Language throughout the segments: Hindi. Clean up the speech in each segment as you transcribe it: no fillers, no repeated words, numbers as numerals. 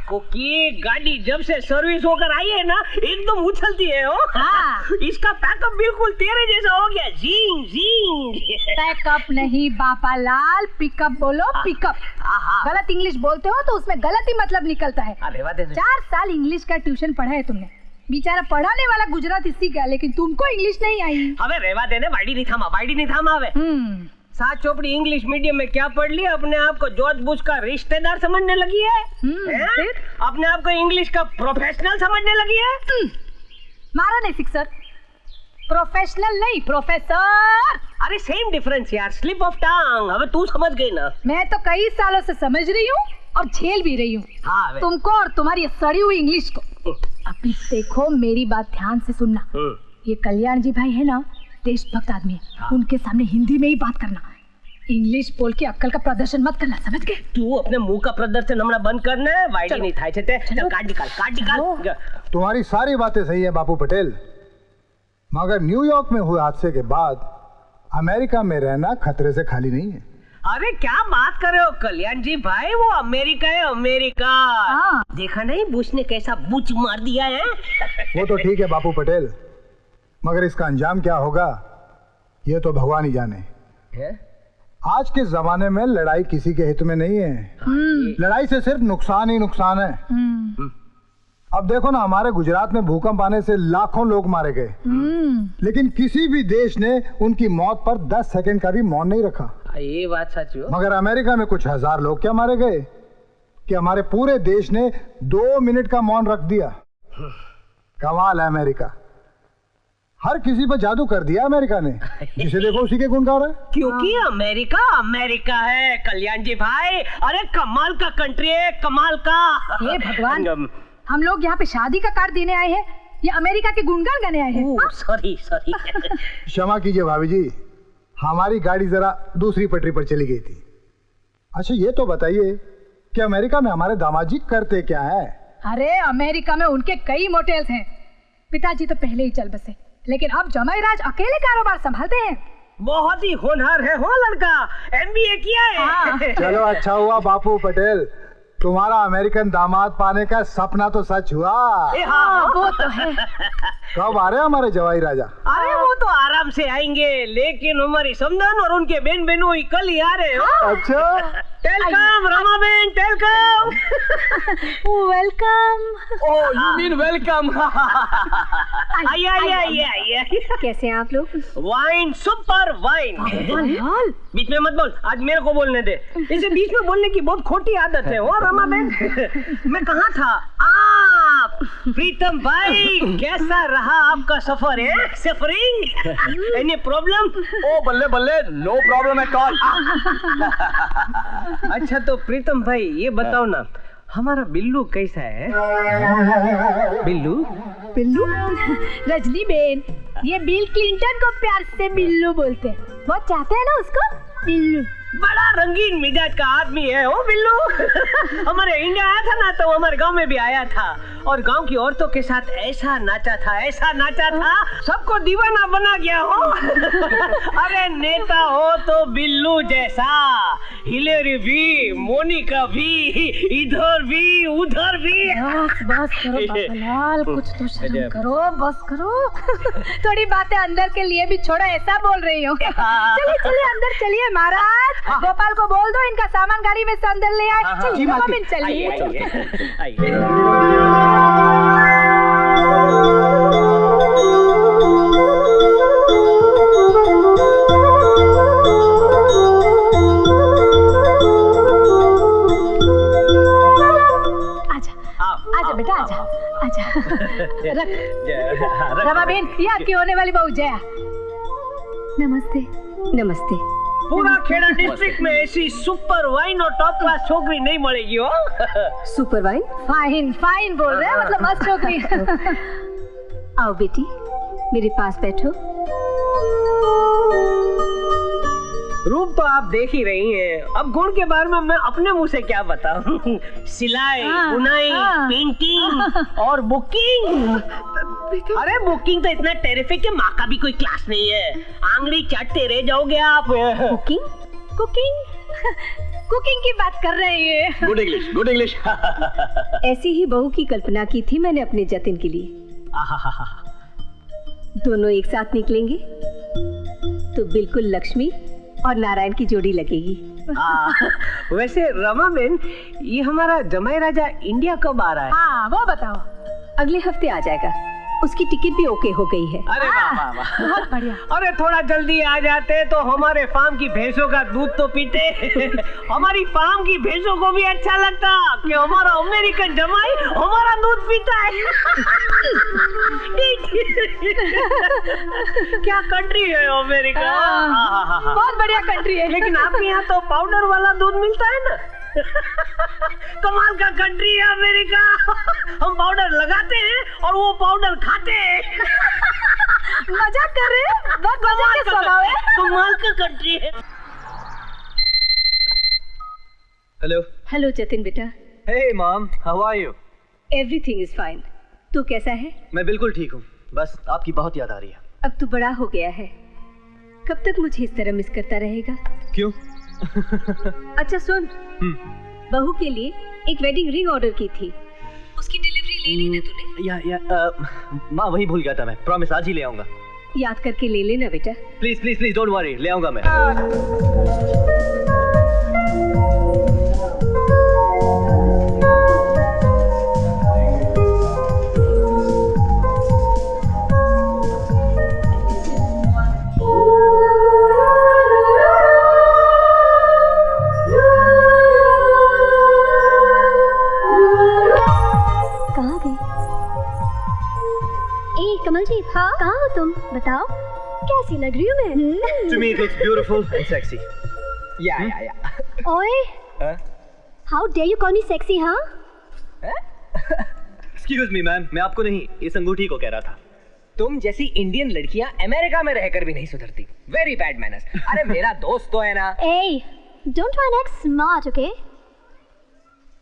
कोकी, गाड़ी जब से सर्विस होकर आई है ना एकदम उछलती है। हो हाँ। इसका पैकअप बिल्कुल तेरे जैसा हो गया। जींग जींग। पैकअप नहीं बापालाल, पिकअप बोलो पिकअप। गलत इंग्लिश बोलते हो तो उसमें गलत ही मतलब निकलता है। 4 साल इंग्लिश का ट्यूशन पढ़ा है तुमने। बेचारा पढ़ाने वाला गुजराती सीख गया लेकिन तुमको इंग्लिश नहीं आई। हमें रेवा देने वाइडी नहीं थामा। 7 चौपड़ी इंग्लिश मीडियम में क्या पढ़ लिया? अपने आप को जॉर्ज बुश का रिश्तेदार समझने लगी है। अपने आप को इंग्लिश का प्रोफेशनल समझने लगी है। मारा नहीं सिक्सर, प्रोफेशनल नहीं प्रोफेसर। अरे सेम डिफरेंस यार, स्लिप ऑफ टंग। अब तू समझ गई ना? मैं तो कई सालों से समझ रही हूँ और झेल भी रही हूँ। हाँ, तुमको और तुम्हारी सड़ी हुई इंग्लिश को। अभी देखो मेरी बात ध्यान से सुनना। ये कल्याण जी भाई है ना, देशभक्त आदमी है। हाँ। उनके सामने हिंदी में ही बात करना, इंग्लिश बोल के अक्कल का प्रदर्शन मत करना, समझ गए? तू अपने मुंह का प्रदर्शन हमारा बंद करना है। वाइडी नहीं था चल काट निकाल। तुम्हारी सारी बातें सही है बापू पटेल, मगर न्यूयॉर्क में हुए हादसे के बाद अमेरिका में रहना खतरे से खाली नहीं है। अरे क्या बात कर रहे हो कल्याण जी भाई, वो अमेरिका है अमेरिका। हाँ। देखा नहीं बुश ने कैसा बुच मार दिया है। वो तो ठीक है बापू पटेल, मगर इसका अंजाम क्या होगा ये तो भगवान ही जाने। आज के जमाने में लड़ाई किसी के हित में नहीं है। लड़ाई से सिर्फ नुकसान ही नुकसान है। अब देखो ना, हमारे गुजरात में भूकंप आने से लाखों लोग मारे गए, लेकिन किसी भी देश ने उनकी मौत पर 10 सेकंड का भी मौन नहीं रखा। ये बात सच है। मगर अमेरिका में कुछ 1000 लोग क्या मारे गए कि हमारे पूरे देश ने 2 मिनट का मौन रख दिया। कमाल है अमेरिका, हर किसी पर जादू कर दिया अमेरिका ने। जिसे देखो उसी के गुण गा रहा है। क्योंकि अमेरिका है कल्याण जी भाई। अरे कमाल का कंट्री है, कमाल का। हे भगवान, हम लोग यहाँ पे शादी का कार्ड देने आए हैं या अमेरिका के गुणगान गाने आए हैं? सॉरी क्षमा कीजिए भाभी जी, हमारी गाड़ी जरा दूसरी पटरी पर चली गई थी। अच्छा ये तो बताइए कि अमेरिका में हमारे दामाद जी करते क्या है? अरे अमेरिका में उनके कई मोटेल्स हैं। पिताजी तो पहले ही चल बसे, लेकिन अब जमाई राज अकेले कारोबार संभालते हैं। बहुत ही होनहार है हो लड़का, MBA किया है। चलो अच्छा हुआ बापू पटेल, तुम्हारा अमेरिकन दामाद पाने का सपना तो सच हुआ। हाँ, वो तो है। कब आ रहे हैं हमारे जवाई राजा? अरे वो तो आराम से आएंगे, लेकिन हमारी समधन और उनके बहन बहनों कल ही आ रहे हो। अच्छा वेलकम रमा बहन, welcome. Welcome. Oh you mean welcome. आइए। कैसे हैं आप लोग? Wine, super wine. बीच में मत बोल, आज मेरे को बोलने दे। इसे बीच में बोलने की बहुत खोटी आदत है। ओ रमा बहन, मैं कहाँ था? आप प्रीतम भाई, कैसा रहा आपका सफर है? सफरिंग? Any problem? ओ बल्ले बल्ले, नो प्रॉब्लम एट ऑल। अच्छा तो प्रीतम भाई ये बताओ ना, हमारा बिल्लू कैसा है? बिल्लू रजनी बेन, ये बिल क्लिंटन को प्यार से बिल्लू बोलते हैं। बहुत चाहते हैं ना उसको बिल्लू। बड़ा रंगीन मिजाज का आदमी है वो बिल्लू। हमारे इंडिया आया था ना तो हमारे गांव में भी आया था और गांव की औरतों के साथ ऐसा नाचा था, सबको दीवाना बना गया हो। अरे नेता हो तो बिल्लू जैसा, हिलेरी भी, मोनिका भी, इधर भी उधर भी। बस करो बाबूलाल, कुछ तो शर्म करो, बस करो। थोड़ी बातें अंदर के लिए भी छोड़ो, ऐसा बोल रही हूँ। चलिए अंदर चलिए महाराज। गोपाल को बोल दो इनका सामान गाड़ी में से अंदर ले आए। चलिए। आजा बेटा, आजा। रमा बेन, ये आपकी होने वाली बहू जया। नमस्ते। पूरा खेड़ा डिस्ट्रिक्ट में ऐसी सुपर वाइन और टॉप क्लास छोकरी नहीं मिलेगी हो। Super wine? फाइन बोल रहे हैं, मतलब मस्त छोकरी। आओ बेटी, मेरे पास बैठो। रूप तो आप देख ही रही हैं, अब गुण के बारे में मैं अपने मुंह से क्या बताऊं। सिलाई, बुनाई, पेंटिंग और बुकिंग। अरे बुकिंग तो इतना टेरिफिक कि माँ का भी कोई क्लास नहीं है। आंगली चाटते रह जाओगे आप। कुकिंग कुकिंग कुकिंग की बात कर रहे हैं। Good English, good English. ऐसी ही बहू की कल्पना की थी मैंने अपने जतिन के लिए। दोनों एक साथ निकलेंगे तो बिल्कुल लक्ष्मी और नारायण की जोड़ी लगेगी। वैसे रमा बेन, ये हमारा जमाई राजा इंडिया कब आ रहा है? हाँ वो बताओ। अगले हफ्ते आ जाएगा। उसकी टिकट भी ओके हो गई है। अरे वाह वाह वाह, बहुत बढ़िया। अरे थोड़ा जल्दी आ जाते तो हमारे फार्म की भैंसों का दूध तो पीते। हमारी फार्म की भैंसों को भी अच्छा लगता कि हमारा अमेरिकन जमाई हमारा दूध पीता है। क्या कंट्री है अमेरिका। बहुत बढ़िया कंट्री है। लेकिन आपके यहाँ तो पाउडर वाला दूध मिलता है ना। कमाल का कंट्री है अमेरिका। हम पाउडर लगाते हैं और वो पाउडर खाते हैं। मजाक कर रहे हैं? बहुत मजा के स्वभाव है। कमाल का कंट्री है। हेलो हेलो जतिन बेटा। Hey mom, how are you? Everything is fine. तू कैसा है? मैं बिल्कुल ठीक हूँ, बस आपकी बहुत याद आ रही है। अब तू बड़ा हो गया है, कब तक मुझे इस तरह मिस करता रहेगा? क्यों? अच्छा सुन, बहू के लिए एक वेडिंग रिंग ऑर्डर की थी, उसकी डिलीवरी ले ली ना तूने? माँ वही भूल गया था मैं। प्रॉमिस आज ही ले आऊंगा। याद करके ले लेना बेटा। Please please please don't worry, ले आऊंगा मैं। कमलजीत, हाँ कहाँ हो तुम? बताओ कैसी लग रही हूँ मैं? To me it looks beautiful and sexy. Yeah. ओए, how dare you call me sexy, हाँ? Excuse me मैम, मैं आपको नहीं, इस अंगूठी को कह रहा था। तुम जैसी इंडियन लड़कियां अमेरिका में रहकर भी नहीं सुधरती। Very bad manners. अरे मेरा दोस्त तो है ना। Hey, don't try and act smart, okay?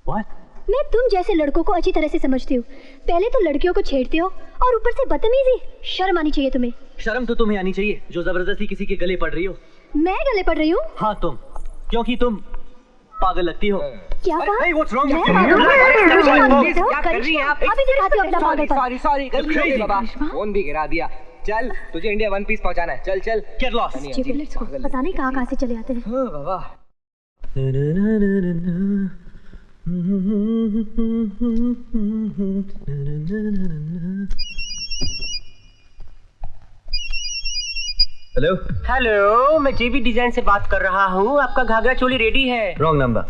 What? मैं तुम जैसे लड़कों को अच्छी तरह से समझती हूँ। पहले तो लड़कियों को छेड़ते हो और ऊपर से बदतमीजी। शर्म आनी चाहिए तुम्हें। शर्म तो तुम्हें आनी चाहिए जो जबरदस्ती किसी के गले पड़ रही हो। मैं गले पड़ रही हूँ? हाँ तुम, क्योंकि तुम पागल लगती हो। क्या कहा? Hey, what's wrong with मैं you? क्या कर रही हैं आप? अभी दिखाती हूँ अपना पागलपन। सॉरी गलती हो गई बाबा। फोन भी गिरा दिया। चल तुझे इंडिया वन पीस पहुंचाना है। चल चल। Get lost. Stupid, let's go। पता नहीं कहाँ से चले आते हैं। हाँ बाबा। हेलो हेलो, मैं जेबी डिजाइन से बात कर रहा हूँ। आपका घाघरा चोली रेडी है। Wrong number.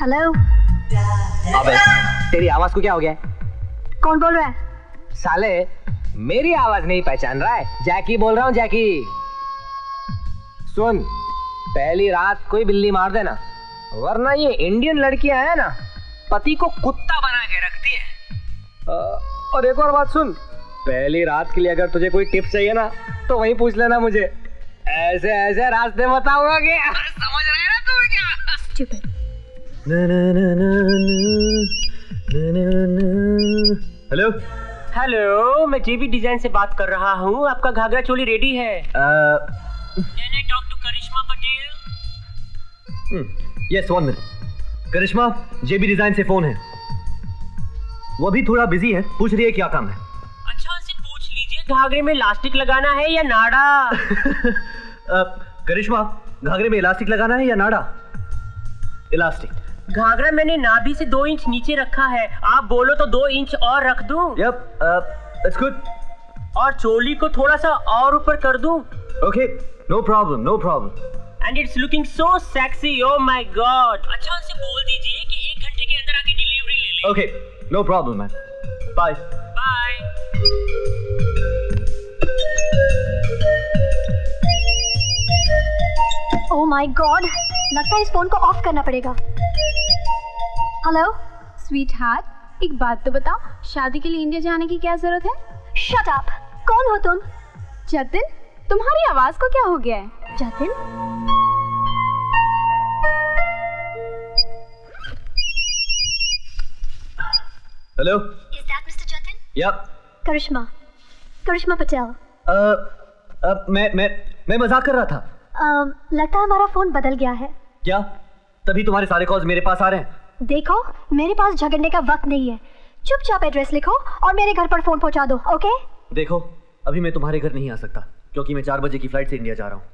हेलो। अबे तेरी आवाज को क्या हो गया? कौन बोल रहा है? साले मेरी आवाज नहीं पहचान रहा है? जैकी बोल रहा हूँ, जैकी। सुन, पहली रात कोई बिल्ली मार देना, वरना ये इंडियन लड़कियां है ना, पति को कुत्ता बना के रखती है। और एक और बात सुन, पहली रात के लिए अगर तुझे कोई टिप्स चाहिए ना तो वहीं पूछ लेना मुझे। ऐसे ऐसे रास्ते बताऊंगा कि समझ रहे ना तुम क्या? Stupid। हेलो हेलो, मैं जेबी डिजाइन से बात कर रहा हूँ। आपका घाघरा चोली रेडी है। Can I talk to Karishma Patel? Yes, 1 minute. Karishma, JB design से फोन है। वो भी थोड़ा बिजी है, पूछ रही है क्या काम है। अच्छा उनसे पूछ लीजिए घाघरे में इलास्टिक लगाना है या नाड़ा। करिश्मा, घाघरे में इलास्टिक लगाना है या नाड़ा? इलास्टिक। घाघरा मैंने नाभि से 2 इंच नीचे रखा है, आप बोलो तो 2 इंच और रख दूं? Yep, it's good. और चोली को थोड़ा सा और ऊपर कर दूं? Okay, no problem, no problem. And it's looking so sexy, oh my god. अच्छा उनसे बोल दीजिए कि 1 घंटे के अंदर आके डिलीवरी ले ले। Okay, no problem man. Bye bye. Oh my god, लगता है इस फोन को ऑफ करना पड़ेगा। हेलो स्वीट हार्ट, एक बात तो बताओ, शादी के लिए इंडिया जाने की क्या जरूरत है? Shut up. कौन हो तुम? जतिन, तुम्हारी आवाज को क्या हो गया है? Jatin? Hello, Is that Mr. Jatin? या करिश्मा पटेल। मैं मजाक कर रहा था। लगता है हमारा फोन बदल गया है। क्या? तभी तुम्हारे सारे कॉल्स मेरे पास आ रहे हैं। देखो, मेरे पास झगड़ने का वक्त नहीं है। चुपचाप एड्रेस लिखो और मेरे घर पर फोन पहुंचा दो, ओके? देखो, अभी मैं तुम्हारे घर नहीं आ सकता क्योंकि मैं 4 बजे की फ्लाइट से इंडिया जा रहा हूँ।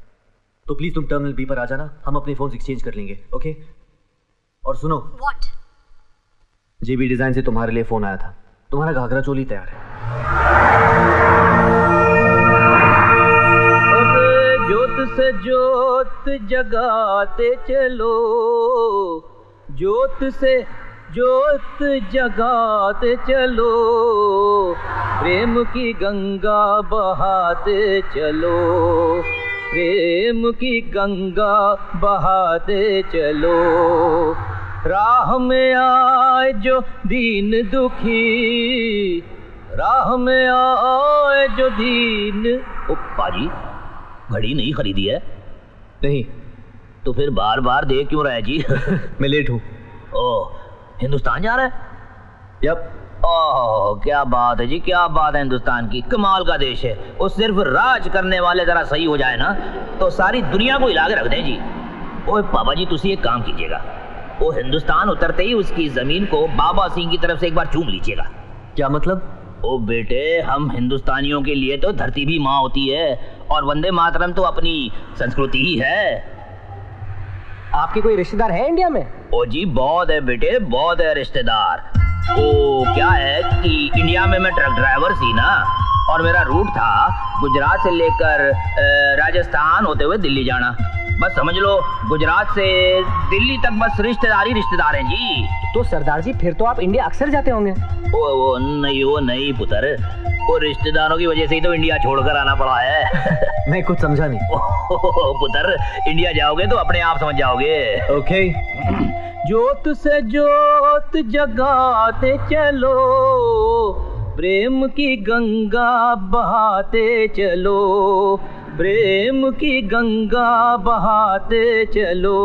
तो प्लीज तुम टर्मिनल बी पर आ जाना, हम अपने फोन एक्सचेंज कर लेंगे, ओके? और सुनो, व्हाट? जेबी डिजाइन से तुम्हारे लिए फोन आया था। तुम्हारा घाघरा चोली तैयार है। ज्योत से ज्योत जगाते चलो, ज्योत से ज्योत जगाते चलो, प्रेम की गंगा बहाते चलो, प्रेम की गंगा बहाते चलो। राह में आए जो दीन दुखी, राह में आए जो दीन। ओ पाजी, घड़ी नहीं खरीदी है? नहीं। तो फिर बार बार देख क्यों रहा है जी? मैं लेट हूँ। ओह, हिंदुस्तान जा रहा है? यप। ओह, क्या बात है जी, क्या बात है। हिंदुस्तान की कमाल का देश है। वो सिर्फ राज करने वाले जरा सही हो जाए ना तो सारी दुनिया को हिला के रख दें जी। ओए पापा जी, तुसी एक काम कीजिएगा, वो हिंदुस्तान उतरते ही उसकी जमीन को बाबा सिंह की तरफ से एक बार चूम लीजिएगा। क्या मतलब? ओ बेटे, हम हिंदुस्तानियों के लिए तो धरती भी माँ होती है और वंदे मातरम तो अपनी संस्कृति ही है। आपके कोई रिश्तेदार है इंडिया में? ओ जी, बहुत है बेटे, बहुत है रिश्तेदार। ओ क्या है कि इंडिया में मैं ट्रक ड्राइवर थी ना, और मेरा रूट था गुजरात से लेकर राजस्थान होते हुए दिल्ली जाना। बस समझ लो, गुजरात से दिल्ली तक बस रिश्तेदार हैं जी। तो सरदार जी, फिर तो आप इंडिया अक्सर जाते होंगे। वो नहीं पुत्र, वो रिश्तेदारों की वजह से ही तो इंडिया छोड़कर आना पड़ा है। मैं कुछ समझा नहीं। पुत्र, इंडिया जाओगे तो अपने आप समझ जाओगे। ओके। ज्योत से ज्योत जगाते चलो, प्रेम की गंगा बहाते चलो, प्रेम की गंगा बहाते चलो।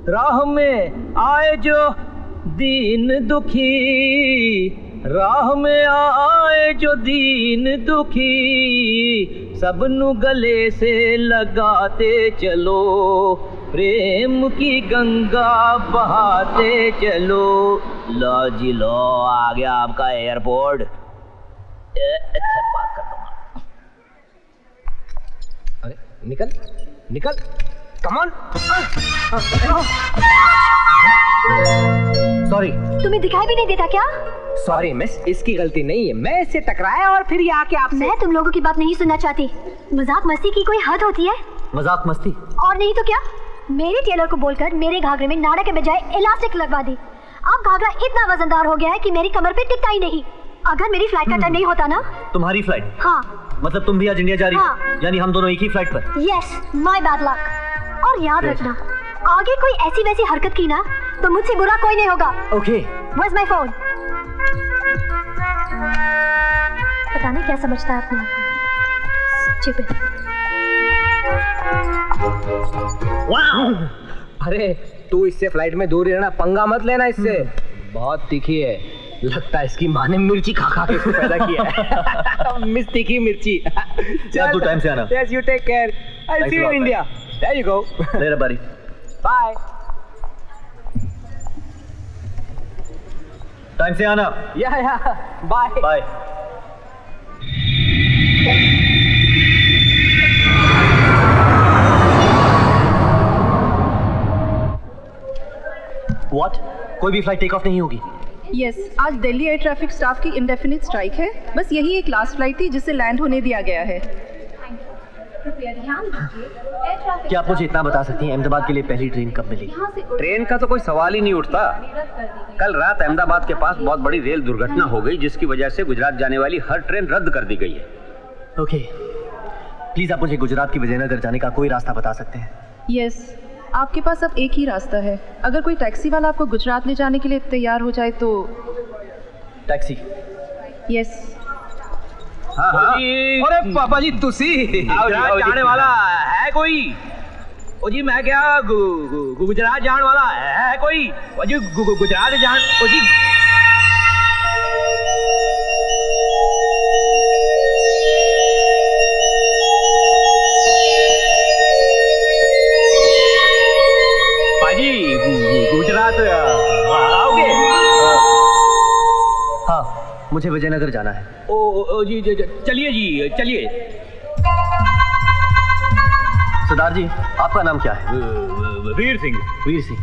राह में आए जो दीन दुखी, राह में आए जो दीन दुखी, सबनु गले से लगाते चलो, प्रेम की गंगा बहाते चलो। लो जी लो, आ गया आपका एयरपोर्ट। बात कर दूंगा। अरे निकल निकल, कम ऑन। सॉरी। तुम्हें दिखाई भी नहीं देता क्या? सॉरी मिस, इसकी गलती नहीं है। मैं इससे टकराया और फिर ये आके आपसे। मैं तुम लोगों की बात नहीं सुनना चाहती। मजाक मस्ती की कोई हद होती है? मजाक मस्ती? और नहीं तो क्या, मेरे टेलर को बोलकर मेरे घाघरे में नाड़ा के बजाय इलास्टिक लगवा दी। अब घाघरा इतना वजनदार हो गया है कि मेरी कमर पे टिकता ही नहीं। अगर मेरी फ्लाइट का टाइम नहीं होता ना। तुम्हारी फ्लाइट? हाँ। मतलब तुम भी आज इंडिया जा रही हो? हाँ। यानी हम दोनों एक ही फ्लाइट पर? Yes, my bad luck. और याद रखना, आगे कोई ऐसी वैसी हरकत की ना तो मुझसे बुरा कोई नहीं होगा। ओके। Where's my phone? पता नहीं क्या समझता है अपने आप को। Stupid. अरे तू इससे फ्लाइट में दूर रहना, पंगा मत लेना इससे। बहुत तीखी है, लगता है इसकी माँ ने मिर्ची खा खा के इसको पैदा किया है। मिस तीखी मिर्ची। चल तू टाइम से आना। Yes, you take care. I'll see you in India. There you go. Later, buddy. Bye. Time से आना। Yeah. Bye. बाय। What? कोई भी फ्लाइट टेक ऑफ नहीं होगी? यस, आज दिल्ली एयर ट्रैफिक स्टाफ की इंडेफिनिट स्ट्राइक है। बस यही एक लास्ट फ्लाइट थी जिसे लैंड होने दिया गया है। क्या आप मुझे इतना बता सकती हैं अहमदाबाद के लिए पहली ट्रेन कब मिली? ट्रेन का तो कोई सवाल ही नहीं उठता। कल रात अहमदाबाद के पास बहुत बड़ी रेल दुर्घटना हो गई, जिसकी वजह से गुजरात जाने वाली हर ट्रेन रद्द कर दी गई है। ओके, प्लीज आप मुझे गुजरात की विजयनगर जाने का कोई रास्ता बता सकते हैं? यस, आपके पास अब एक ही रास्ता है। अगर कोई टैक्सी वाला आपको गुजरात ले जाने के लिए तैयार हो जाए तो। टैक्सी? यस। हाँ। अरे पापा जी, तुसी गुजरात जाने वाला है कोई? ओ जी, मैं क्या गुजरात जाने वाला है कोई? ओ जी, गुजरात जान। ओ जी मुझे विजयनगर जाना है। ओ जी चलिए जी चलिए। सरदार जी, आपका नाम क्या है? वीर सिंह। वीर सिंह।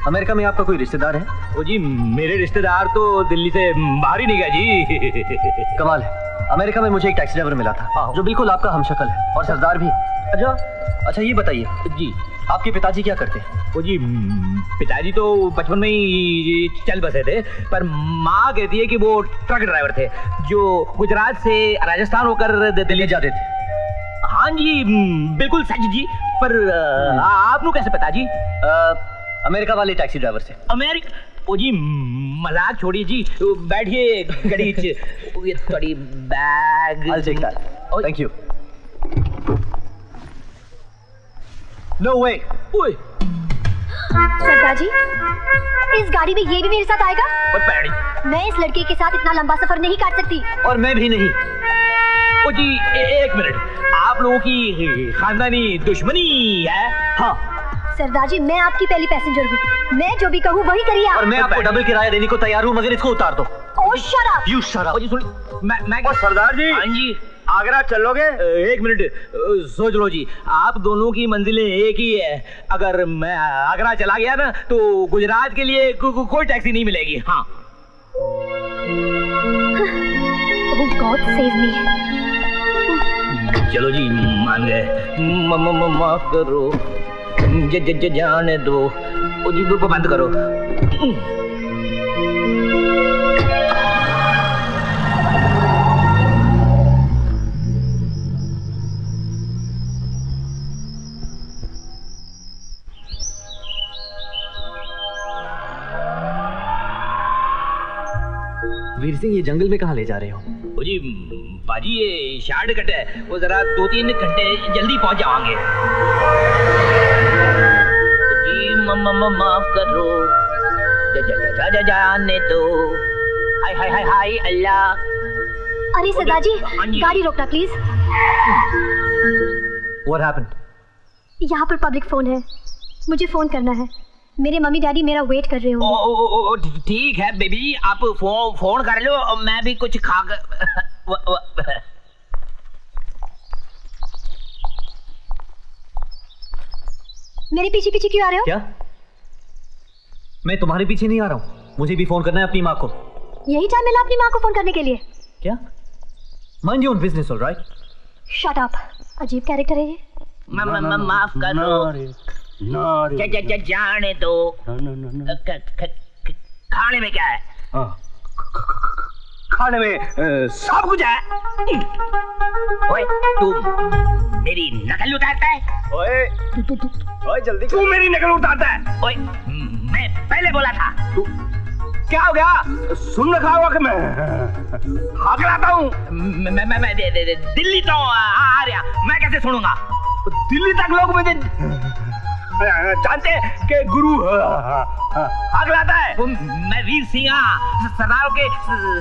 अमेरिका में आपका कोई रिश्तेदार है? ओ जी मेरे रिश्तेदार तो दिल्ली से बाहर ही नहीं गए जी। कमाल है, अमेरिका में मुझे एक टैक्सी ड्राइवर मिला था जो बिल्कुल आपका हमशक्ल है और सरदार भी। अच्छा ये बताइए जी, आपके पिताजी क्या करते हैं? ओ जी पिताजी तो बचपन में ही चल बसे थे, पर माँ कहती है कि वो ट्रक ड्राइवर थे जो गुजरात से राजस्थान होकर दिल्ली जाते थे। हाँ जी बिल्कुल सच जी, पर आपको कैसे पता जी? अमेरिका वाले टैक्सी ड्राइवर से। अमेरिका? ओ जी मजाक छोड़िए जी, बैठिए गाड़ी ये थोड़ी bag. I'll take that. Thank you. No way. ओए सरदार जी, इस गाड़ी में ये भी मेरे साथ आएगा? और पैड़ी। मैं इस लड़के के साथ इतना लंबा सफर नहीं काट सकती। और मैं भी नहीं। ओ जी एक मिनट, आप लोगों की खानदानी दुश्मनी है? हाँ। सरदार जी मैं आपकी पहली पैसेंजर हूँ, मैं जो भी कहूँ वही करिए आप। और मैं आपको डबल किराया देने को तैयार हूँ, मगर इसको उतार दो। Oh shut up. You shut up. ओ जी सुन, मैं सरदार जी। हाँ जी आगरा चलोगे? एक मिनट सोच लो जी, आप दोनों की मंजिलें एक ही है। अगर मैं आगरा चला गया ना तो गुजरात के लिए कोई टैक्सी नहीं मिलेगी। हाँ। Oh God save me. चलो जी मान गए, माफ करो, जाने दो। ओ जी बंद करो। वीर सिंह, ये जंगल में कहाँ ले जा रहे हो? ओ जी बाजी ये शॉर्टकट है, वो जरा 2-3 घंटे जल्दी पहुंच जाएंगे। जी माफ करो, जाने दो। हाय हाय हाय हाय अल्लाह। अरे सरदार जी गाड़ी रोकना प्लीज। What happened? यहाँ पर पब्लिक फोन है, मुझे फोन करना है। मेरे मम्मी डैडी मेरा वेट कर रहे होंगे। ठीक है बेबी, आप फोन कर लो और मैं भी कुछ खा कर। मेरे पीछे पीछे क्यों आ रहे हो? क्या? मैं तुम्हारे पीछे नहीं आ रहा हूँ, मुझे भी फोन करना है अपनी माँ को। यही टाइम मिला अपनी माँ को फोन करने के लिए? क्या? Mind your own business, all right? Shut up. अजीब कैरेक्टर है ये। माफ करो, जाने दो। खाने में क्या है? खाने में सब कुछ है। ओए तू मेरी नकल उतारता है? ओए जल्दी तू मेरी नकल उतारता है? ओए मैं पहले बोला था। तू क्या हो गया? सुन रखा होगा कि मैं हाक लाता हूँ। मैं दिल्ली तो आ रहा, मैं कैसे सुनूंगा? दिल्ली तक लोग मुझे जानते हैं कि गुरु आग लाता है। मैं वीर सिंह सरदार के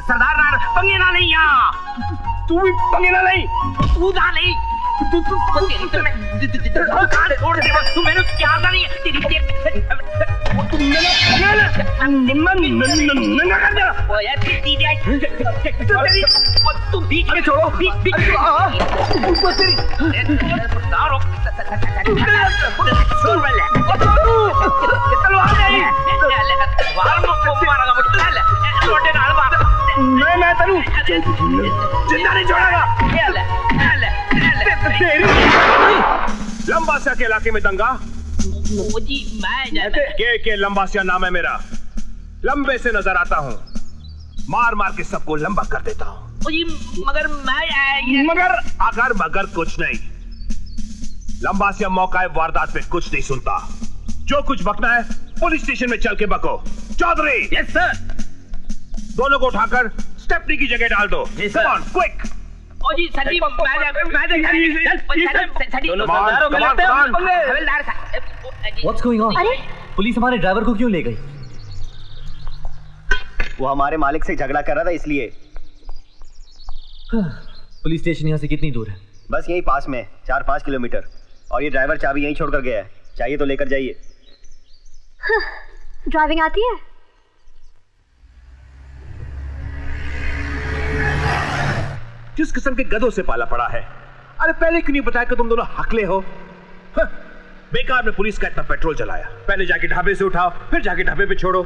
सरदार पंगेना नहीं यहाँ। तू भी पंगेना नहीं? तू ना नहीं, तू मैंने क्या नहीं छोड़ो। मैं तेरू जिंदा नहीं छोड़ेगा। लंबासिया के इलाके में दंगा। जी मैं के लंबासिया नाम है मेरा। लंबे से नजर आता हूँ, मार मार के सबको लंबा कर देता हूँ। मगर मैं मगर कुछ नहीं। लंबासिया मौका वारदात पे कुछ नहीं सुनता। जो कुछ बकना है पुलिस स्टेशन में चल के बको। चौधरी। Yes sir. दोनों को उठाकर स्टेपनी की जगह डाल दो। Come on quick. ओ जी sir ji What's going on? Police हमारे ड्राइवर को क्यों ले गई? वो हमारे मालिक से झगड़ा कर रहा था इसलिए। पुलिस स्टेशन यहाँ से कितनी दूर है? बस यहीं पास में 4-5 किलोमीटर। और ये ड्राइवर चाबी यहीं छोड़कर गया है, चाहिए तो लेकर जाइए। ड्राइविंग आती है? किस किस्म के गधों से पाला पड़ा है। अरे पहले क्यों नहीं बताया कि तुम दोनों हकले हो? बेकार में पुलिस का इतना पेट्रोल जलाया। पहले जाके ढाबे से उठाओ, फिर जाके ढाबे पे छोड़ो।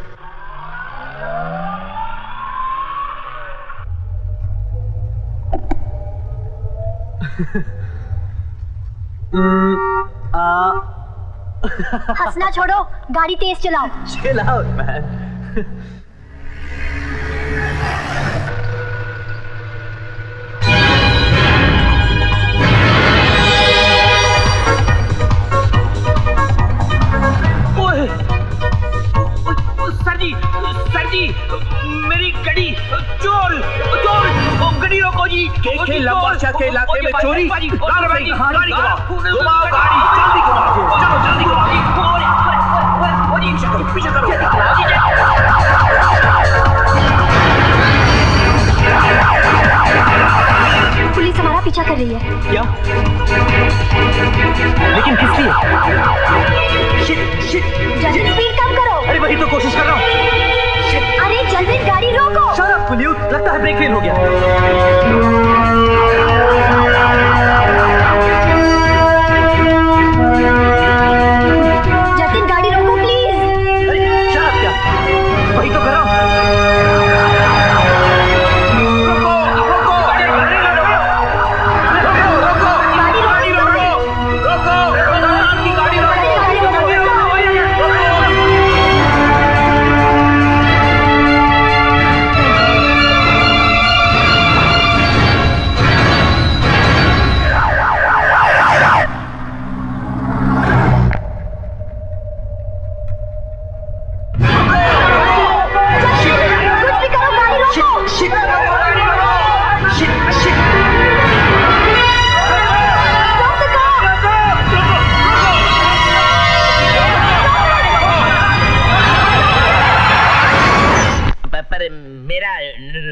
हंसना छोड़ो, गाड़ी तेज चलाओ। Chill out, man. सर जी, मेरी गड़ी, चोर, गड़ी रोको जी। के लंबासिया के इलाके में चोरी, गाड़ी घुमाओ, गाड़ी, जल्दी घुमाओ, चलो जल्दी घुमाओ। पीछे करो, पुलिस हमारा पीछा कर रही है। क्या? लेकिन किस लिए? जल्दी स्पीड कम करो। अरे वही तो कोशिश कर रहा हूँ। अरे जल्दी गाड़ी रोको। Shut up, will you? लगता है ब्रेक फेल हो गया। जतिन गाड़ी रोको प्लीज। अरे शट अप क्या? वही तो कर रहा हूँ।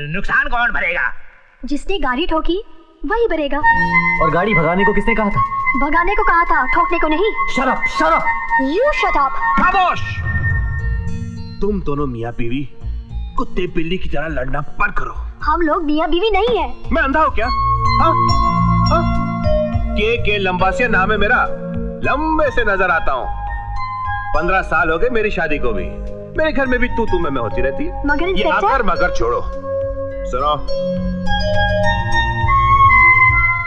नुकसान कौन भरेगा? जिसने गाड़ी ठोकी वही भरेगा। और गाड़ी भगाने को किसने कहा था? भगाने को कहा था, ठोकने को नहीं। Shut up, shut up. You shut up. खामोश! तुम दोनों मियाँ बीवी कुत्ते बिल्ली की तरह लड़ना बंद करो। हम लोग मियाँ बीवी नहीं है। मैं अंधा हूँ क्या? के लंबासिया नाम है मेरा, लंबे से नजर आता हूँ। 15 साल हो गए मेरी शादी को भी। मेरे घर में भी तू मैं होती रहती है। मगर ये आकर मगर छोड़ो। सुनो,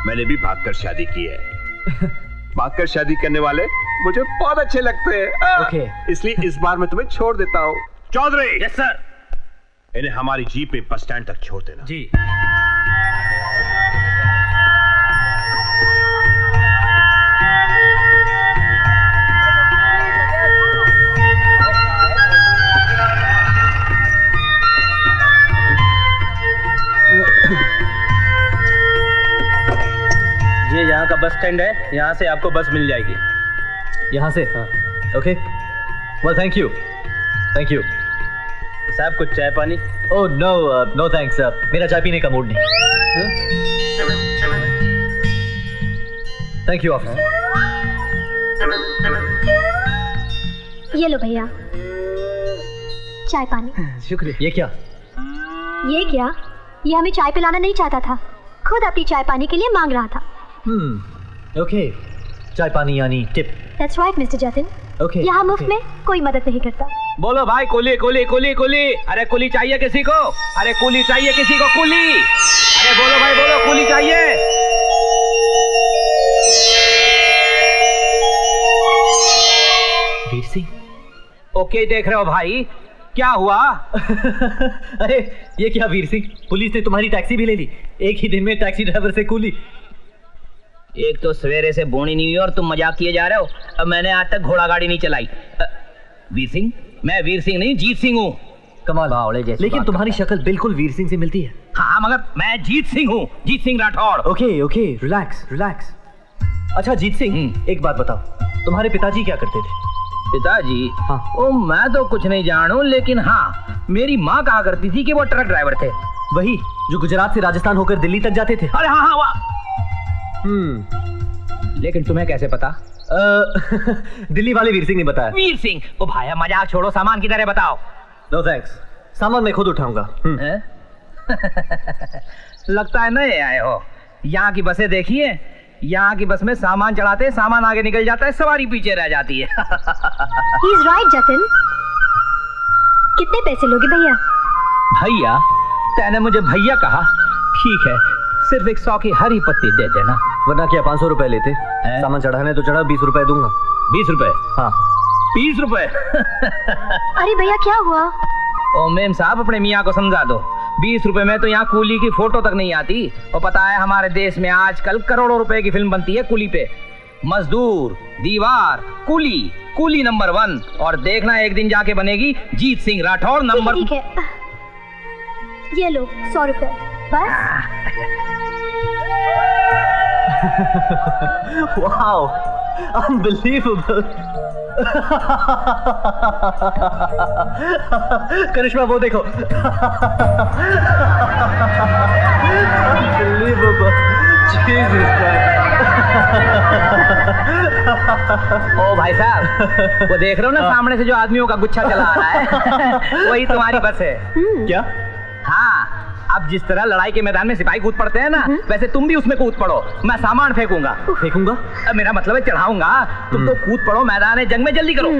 मैंने भी भागकर शादी की है। भागकर शादी करने वाले मुझे बहुत अच्छे लगते हैं। Okay. इसलिए इस बार मैं तुम्हें छोड़ देता हूँ। चौधरी। Yes sir. इन्हें हमारी जीप में बस स्टैंड तक छोड़ देना। जी। ये यहाँ का बस स्टैंड है, यहाँ से आपको बस मिल जाएगी। यहाँ से? हाँ। Okay, well thank you. साहब कुछ चाय पानी? ओह नो थैंक्स, मेरा चाय पीने का मूड नहीं। Thank you officer. ये लो भैया चाय पानी। शुक्रिया। ये क्या? ये हमें चाय पिलाना नहीं चाहता था, खुद अपनी चाय पानी के लिए मांग रहा था। ओके, चाय पानी यानी tip. That's right, Mr. Jatin. Okay, यहाँ मुफ्त में कोई मदद नहीं करता। बोलो भाई, कुली कुली कुली कुली। अरे कुली चाहिए किसी को? अरे कुली चाहिए किसी को? कुली। अरे बोलो भाई बोलो, कुली चाहिए? वीर सिंह। ओके, देख रहे हो भाई क्या हुआ? अरे ये क्या वीर सिंह, पुलिस ने तुम्हारी टैक्सी भी ले ली। एक ही दिन में टैक्सी ड्राइवर से कुली। एक तो सवेरे से बोनी नहीं हुई और तुम मजाक किए जा रहे हो। अब मैंने आज तक घोड़ा गाड़ी नहीं चलाई। वीर सिंह? मैं वीर सिंह नहीं, जीत सिंह हूँ। कमाल, लेकिन तुम्हारी शक्ल बिल्कुल वीर सिंह से मिलती है। हाँ मगर मैं जीत सिंह हूँ, जीत सिंह राठौड़। Okay, relax. अच्छा जीत सिंह, एक बात बताओ, तुम्हारे पिताजी क्या करते थे? पिताजी? हाँ। ओ मैं तो कुछ नहीं जानू, लेकिन हाँ मेरी माँ कहा करती थी कि वो ट्रक ड्राइवर थे। वही जो गुजरात से राजस्थान होकर दिल्ली तक जाते थे? अरे हाँ वाह। लेकिन तुम्हें कैसे पता? दिल्ली वाले वीर सिंह ने बताया। वीर सिंह? ओ भाई मजाक छोड़ो, सामान की तरह बताओ। नो थैंक्स, सामान मैं खुद उठाऊंगा। लगता है नए आए हो। यहाँ की बसें देखिए, यहाँ की बस में सामान चढ़ाते सामान आगे निकल जाता है, सवारी पीछे रह जाती है। He's right, Jatin. कितने पैसे लोगे भैया? भैया? तैने मुझे भैया कहा? ठीक है, सिर्फ 100 की हरी पत्ती दे देना। वरना क्या 500 रुपए लेते? सामान चढ़ाने तो चढ़ा, 20 रुपए दूंगा। 20 रुपए? हाँ। 20 रुपए? अरे भैया क्या हुआ? ओ मेम साहब, अपने मियाँ को समझा दो। 20 रुपए में तो यहाँ कूली की फोटो तक नहीं आती। और पता है हमारे देश में आजकल करोड़ों रुपए की फिल्म बनती है कूली पे। मजदूर, दीवार, कूली, कूली नंबर 1। और देखना एक दिन जाके बनेगी जीत सिंह राठौर नंबर। ठीक है, ये लो 100 रुपए बस। Wow, unbelievable. करिश्मा वो देखो। Unbelievable. Jesus Christ. ओ भाई साहब, वो देख रहे हो ना सामने से जो आदमियों का गुच्छा चला आ रहा है, वही तुम्हारी बस है। क्या? हाँ, अब जिस तरह लड़ाई के मैदान में सिपाही कूद पड़ते हैं ना, वैसे तुम भी उसमें कूद पड़ो। मैं सामान फेंकूंगा। फेंकूंगा? मेरा मतलब है चढ़ाऊंगा। तुम तो कूद पड़ो, मैदान है जंग में, जल्दी करो।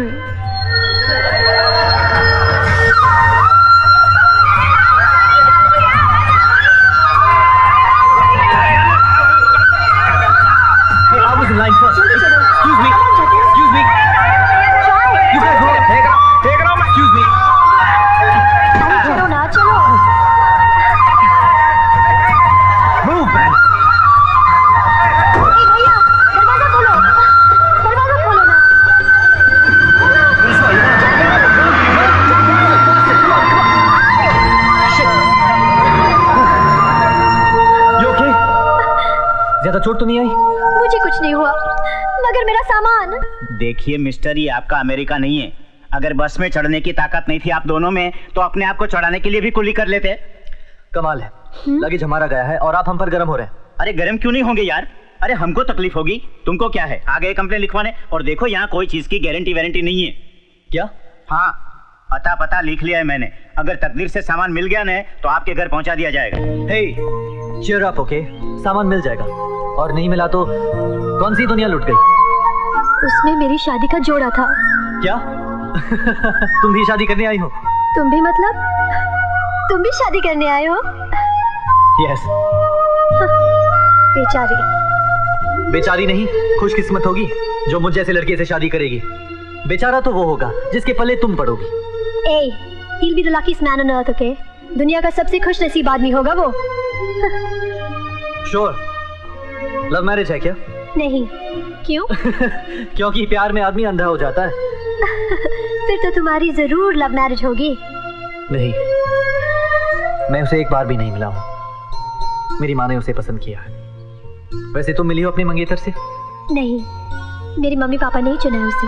I was in line first. Excuse me. Excuse me. You guys hold on. फेंक रहा हूं मैं। Excuse me. चलो ना, चलो। Move, man. भैया, दरवाजा खोलो। दरवाजा खोलो ना। You okay? ज्यादा चोट तो नहीं आई? मुझे कुछ नहीं हुआ, मगर मेरा सामान। देखिए मिस्टर, ये आपका अमेरिका नहीं है। अगर बस में चढ़ने की ताकत नहीं थी आप दोनों में, तो अपने आप को चढ़ाने के लिए भी कुली कर लेते। कमाल है, लगेज हमारा गया है और आप हम पर गर्म हो रहे हैं। अरे गर्म क्यों नहीं होंगे यार? अरे हमको तकलीफ होगी, तुमको क्या है? आ गए कंप्लेन लिखवाने। और देखो यहाँ कोई चीज की गारंटी वारंटी नहीं है। क्या? हाँ, अता पता लिख लिया है मैंने। अगर तकदीर से सामान मिल गया ना, तो आपके घर पहुंचा दिया जाएगा। हे, cheer up, okay? सामान मिल जाएगा, और नहीं मिला तो कौन सी दुनिया लुट गई? उसमें मेरी शादी का जोड़ा था। क्या? तुम भी शादी करने आई हो? तुम भी मतलब? तुम भी शादी करने आए हो? यस। बेचारी। बेचारी नहीं, खुशकिस्मत होगी जो मुझ जैसे लड़के से शादी करेगी। बेचारा तो वो होगा जिसके पल्ले तुम पड़ोगी। Hey, he'll be the luckiest man on earth, okay? दुनिया का सबसे खुश नसीब आदमी होगा वो। श्योर। लव मैरिज है क्या? नहीं। क्यों? क्योंकि प्यार में आदमी अंधा हो जाता है। फिर तो तुम्हारी जरूर लव मैरिज होगी। नहीं, मैं उसे एक बार भी नहीं मिला हूँ। मेरी माँ ने उसे पसंद किया है। वैसे तुम मिली हो अपने मंगेतर से? नहीं, मेरी मम्मी पापा नहीं चुना है उसे।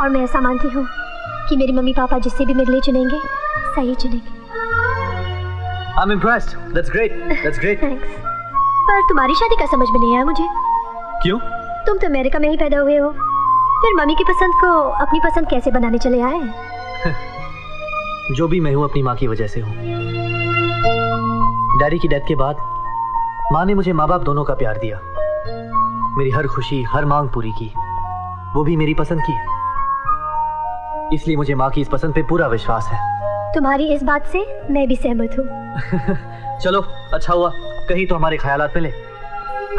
और मैं ऐसा मानती हूँ कि मेरी मम्मी पापा जिससे भी मेरे लिए चुनेंगे, सही चुनेंगे। I'm impressed. That's great. That's great. Thanks. पर तुम्हारी शादी का समझ में नहीं आया मुझे। क्यों? तुम तो अमेरिका में ही पैदा हुए हो, फिर मम्मी की पसंद को अपनी पसंद कैसे बनाने चले आए? जो भी मैं हूँ अपनी माँ की वजह से हूँ। डैडी की डेथ के बाद माँ ने मुझे माँ बाप दोनों का प्यार दिया, मेरी हर खुशी हर मांग पूरी की, वो भी मेरी पसंद की। इसलिए मुझे माँ की इस पसंद पे पूरा विश्वास है। तुम्हारी इस बात से मैं भी सहमत हूँ। चलो अच्छा हुआ, कहीं तो हमारे ख्यालात मिले।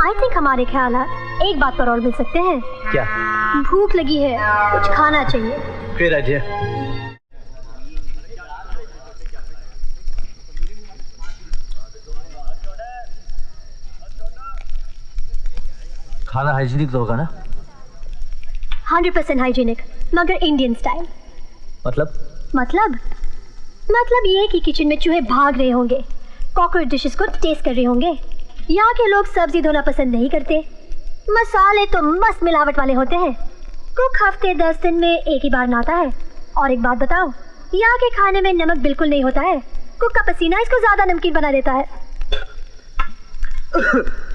आई थिंक हमारे ख्यालात एक बात पर और मिल सकते हैं। क्या? भूख लगी है, कुछ खाना चाहिए। Great idea. खाना हाइजीनिक तो होगा ना? 100% हाइजीनिक, मगर इंडियन स्टाइल। मतलब ये कि किचन में चूहे भाग रहे होंगे, कॉकरोच डिशेस को टेस्ट कर रहे होंगे। यहाँ के लोग सब्जी धोना पसंद नहीं करते, मसाले तो मस्त मिलावट वाले होते हैं। कुक हफ्ते 10 दिन में एक ही बार नहाता है। और एक बात बताओ, यहाँ के खाने में नमक बिल्कुल नहीं होता है। कुक का पसीना इसको ज्यादा नमकीन बना देता है।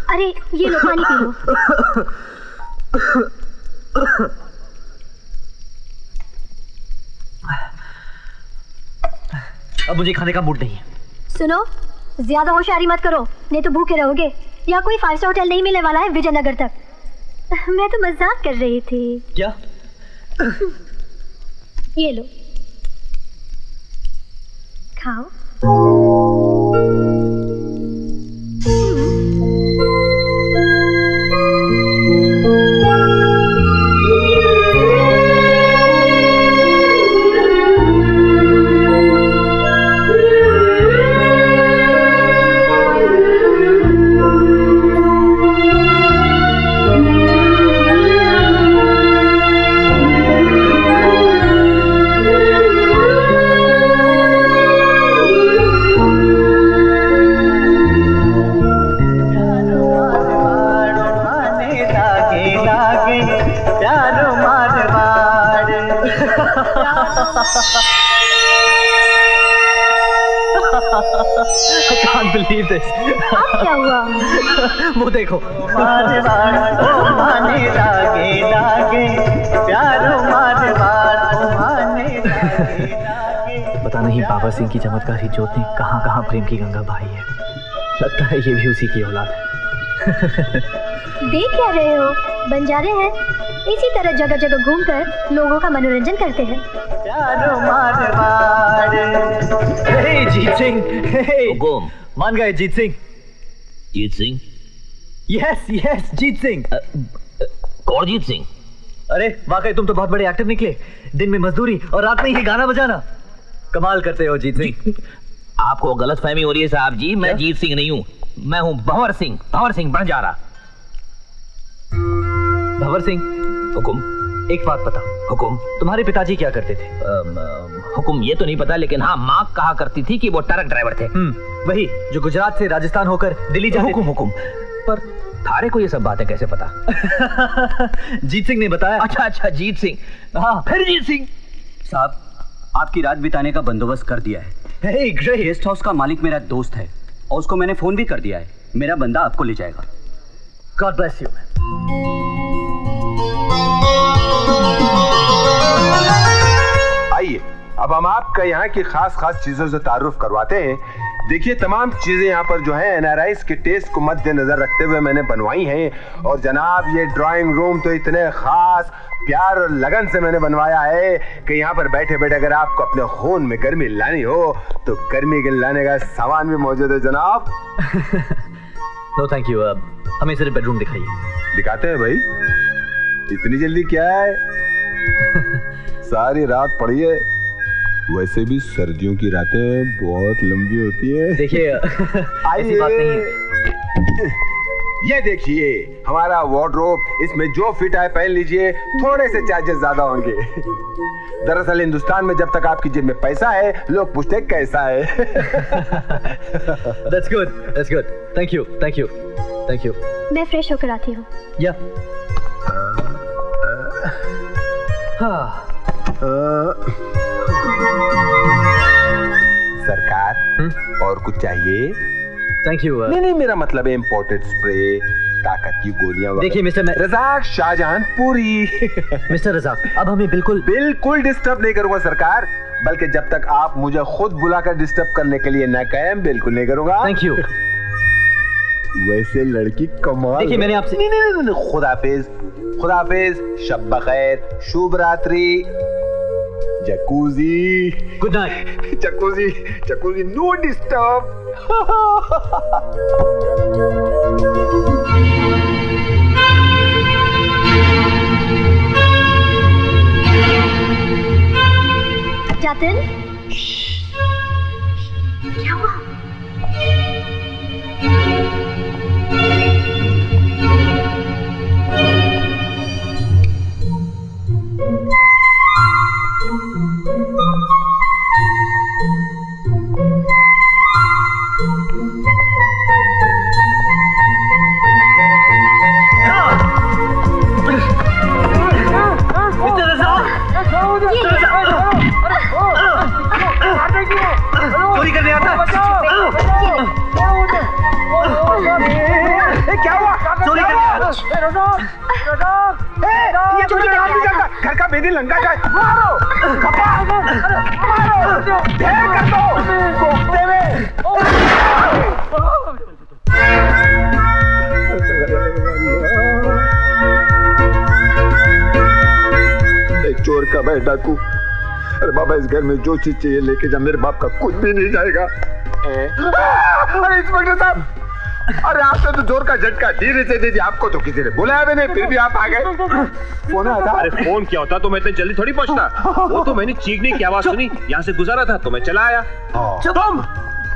अरे ये लो, पानी पी लो। अब मुझे खाने का मूड नहीं है। सुनो, ज्यादा होशियारी मत करो, नहीं तो भूखे रहोगे। यहाँ कोई 5 स्टार होटल नहीं मिलने वाला है विजयनगर तक। मैं तो मजाक कर रही थी। क्या? ये लो, खाओ। I can't believe this. अब क्या हुआ? वो देखो। पता नहीं बाबा सिंह की चमत्कारी जोत ने कहाँ कहाँ प्रेम की गंगा बहाई है। लगता है ये भी उसी की औलाद है। देख क्या रहे हो? बंजारे हैं, इसी तरह जगह जगह घूमकर लोगों का मनोरंजन करते हैं। हे जीत सिंह, हुकुम। मान गए जीत सिंह। जीत सिंह? यस यस जीत सिंह। कौन जीत सिंह? अरे वाकई तुम तो बहुत बड़े एक्टर निकले। दिन में मजदूरी और रात में ही गाना बजाना, कमाल करते हो जीत सिंह। आपको गलतफहमी हो रही है साहब जी, मैं जीत सिंह नहीं हूँ, मैं हूँ भंवर सिंह बंजारा। भंवर सिंह। हुकुम। एक बात पता? हुकुम। तुम्हारे पिताजी क्या करते थे? हुकुम ये तो नहीं पता, लेकिन हाँ माँ कहा करती थी कि वो ट्रक ड्राइवर थे। वही जो गुजरात से राजस्थान होकर दिल्ली जाते। हुकुम। पर थारे को ये सब बातें कैसे पता? जीत सिंह ने बताया। अच्छा जीत सिंह। हाँ फिर जीत सिंह साहब, आपकी रात बिताने का बंदोबस्त कर दिया है। Hey, great. गेस्ट हाउस का मालिक मेरा दोस्त है और उसको मैंने फोन भी कर दिया है। मेरा बंदा आपको ले जाएगा। God bless you. आइए अब हम आपका यहाँ की खास चीजों से तारुफ करवाते हैं। देखिए तमाम चीजें यहाँ पर जो है एनआरआईज के टेस्ट को मद्देनजर रखते हुए मैंने बनवाई हैं। और जनाब ये ड्राइंग रूम तो इतने खास प्यार और लगन से मैंने बनवाया है कि यहाँ पर बैठे बैठे अगर आपको अपने खून में गर्मी लानी हो तो गर्मी के लाने का सामान भी मौजूद है जनाब। नो थैंक यू, हमें सिर्फ बेडरूम दिखाइए। दिखाते हैं भाई, इतनी जल्दी क्या है? सारी रात पड़ी है, वैसे भी सर्दियों की रातें बहुत लंबी होती है। देखिए ऐसी बात नहीं है। ये देखिए हमारा वार्डरोब, इसमें जो फिट आए पहन लीजिए, थोड़े से चार्जेस ज्यादा होंगे। दरअसल हिंदुस्तान में जब तक आपकी जेब में पैसा है लोग पूछते कैसा है। That's good. Thank you. मैं फ्रेश होकर आती हूँ। या सरकार और कुछ चाहिए? Thank you. नहीं मेरा मतलब है इम्पोर्टेड स्प्रे, ताकत की गोलियां। देखिए मिस्टर रजाक शाहजहानपुरी। मिस्टर रजाक, अब हमें बिल्कुल डिस्टर्ब नहीं करूंगा सरकार, बल्कि जब तक आप मुझे खुद बुलाकर डिस्टर्ब करने के लिए न कहें बिल्कुल नहीं करूंगा। Thank you. वैसे लड़की कमाल। देखिए मैंने आपसे नहीं खुदाफिज, शब बखैर, शुभ रात्रि। Jacuzzi. Good night. Jacuzzi no disturb. Jatin, क्या हुआ? चोरी करने आता है? क्या हुआ? चोरी करने आता ये चोरी करने नहीं जाता। घर का बेदी लंका जाए, मारो, ढेर कर दो, कोफ्ते में। बाबा है डाकू। अरे बाबा इस घर में जो चीज चाहिए लेके जा, मेरे बाप का कुछ भी नहीं जाएगा। अरे इंस्पेक्टर साहब, अरे आपने तो जोर का झटका धीरे से दे दिया, आपको तो किसी ने बुलाया भी नहीं, फिर भी आप आ गए। फोन आया था? अरे फोन क्या होता तो मैं इतने जल्दी थोड़ी पहुंचता। वो तो मैंने चीखने की आवाज सुनी, यहाँ से गुजरा था तो मैं चला आया। तुम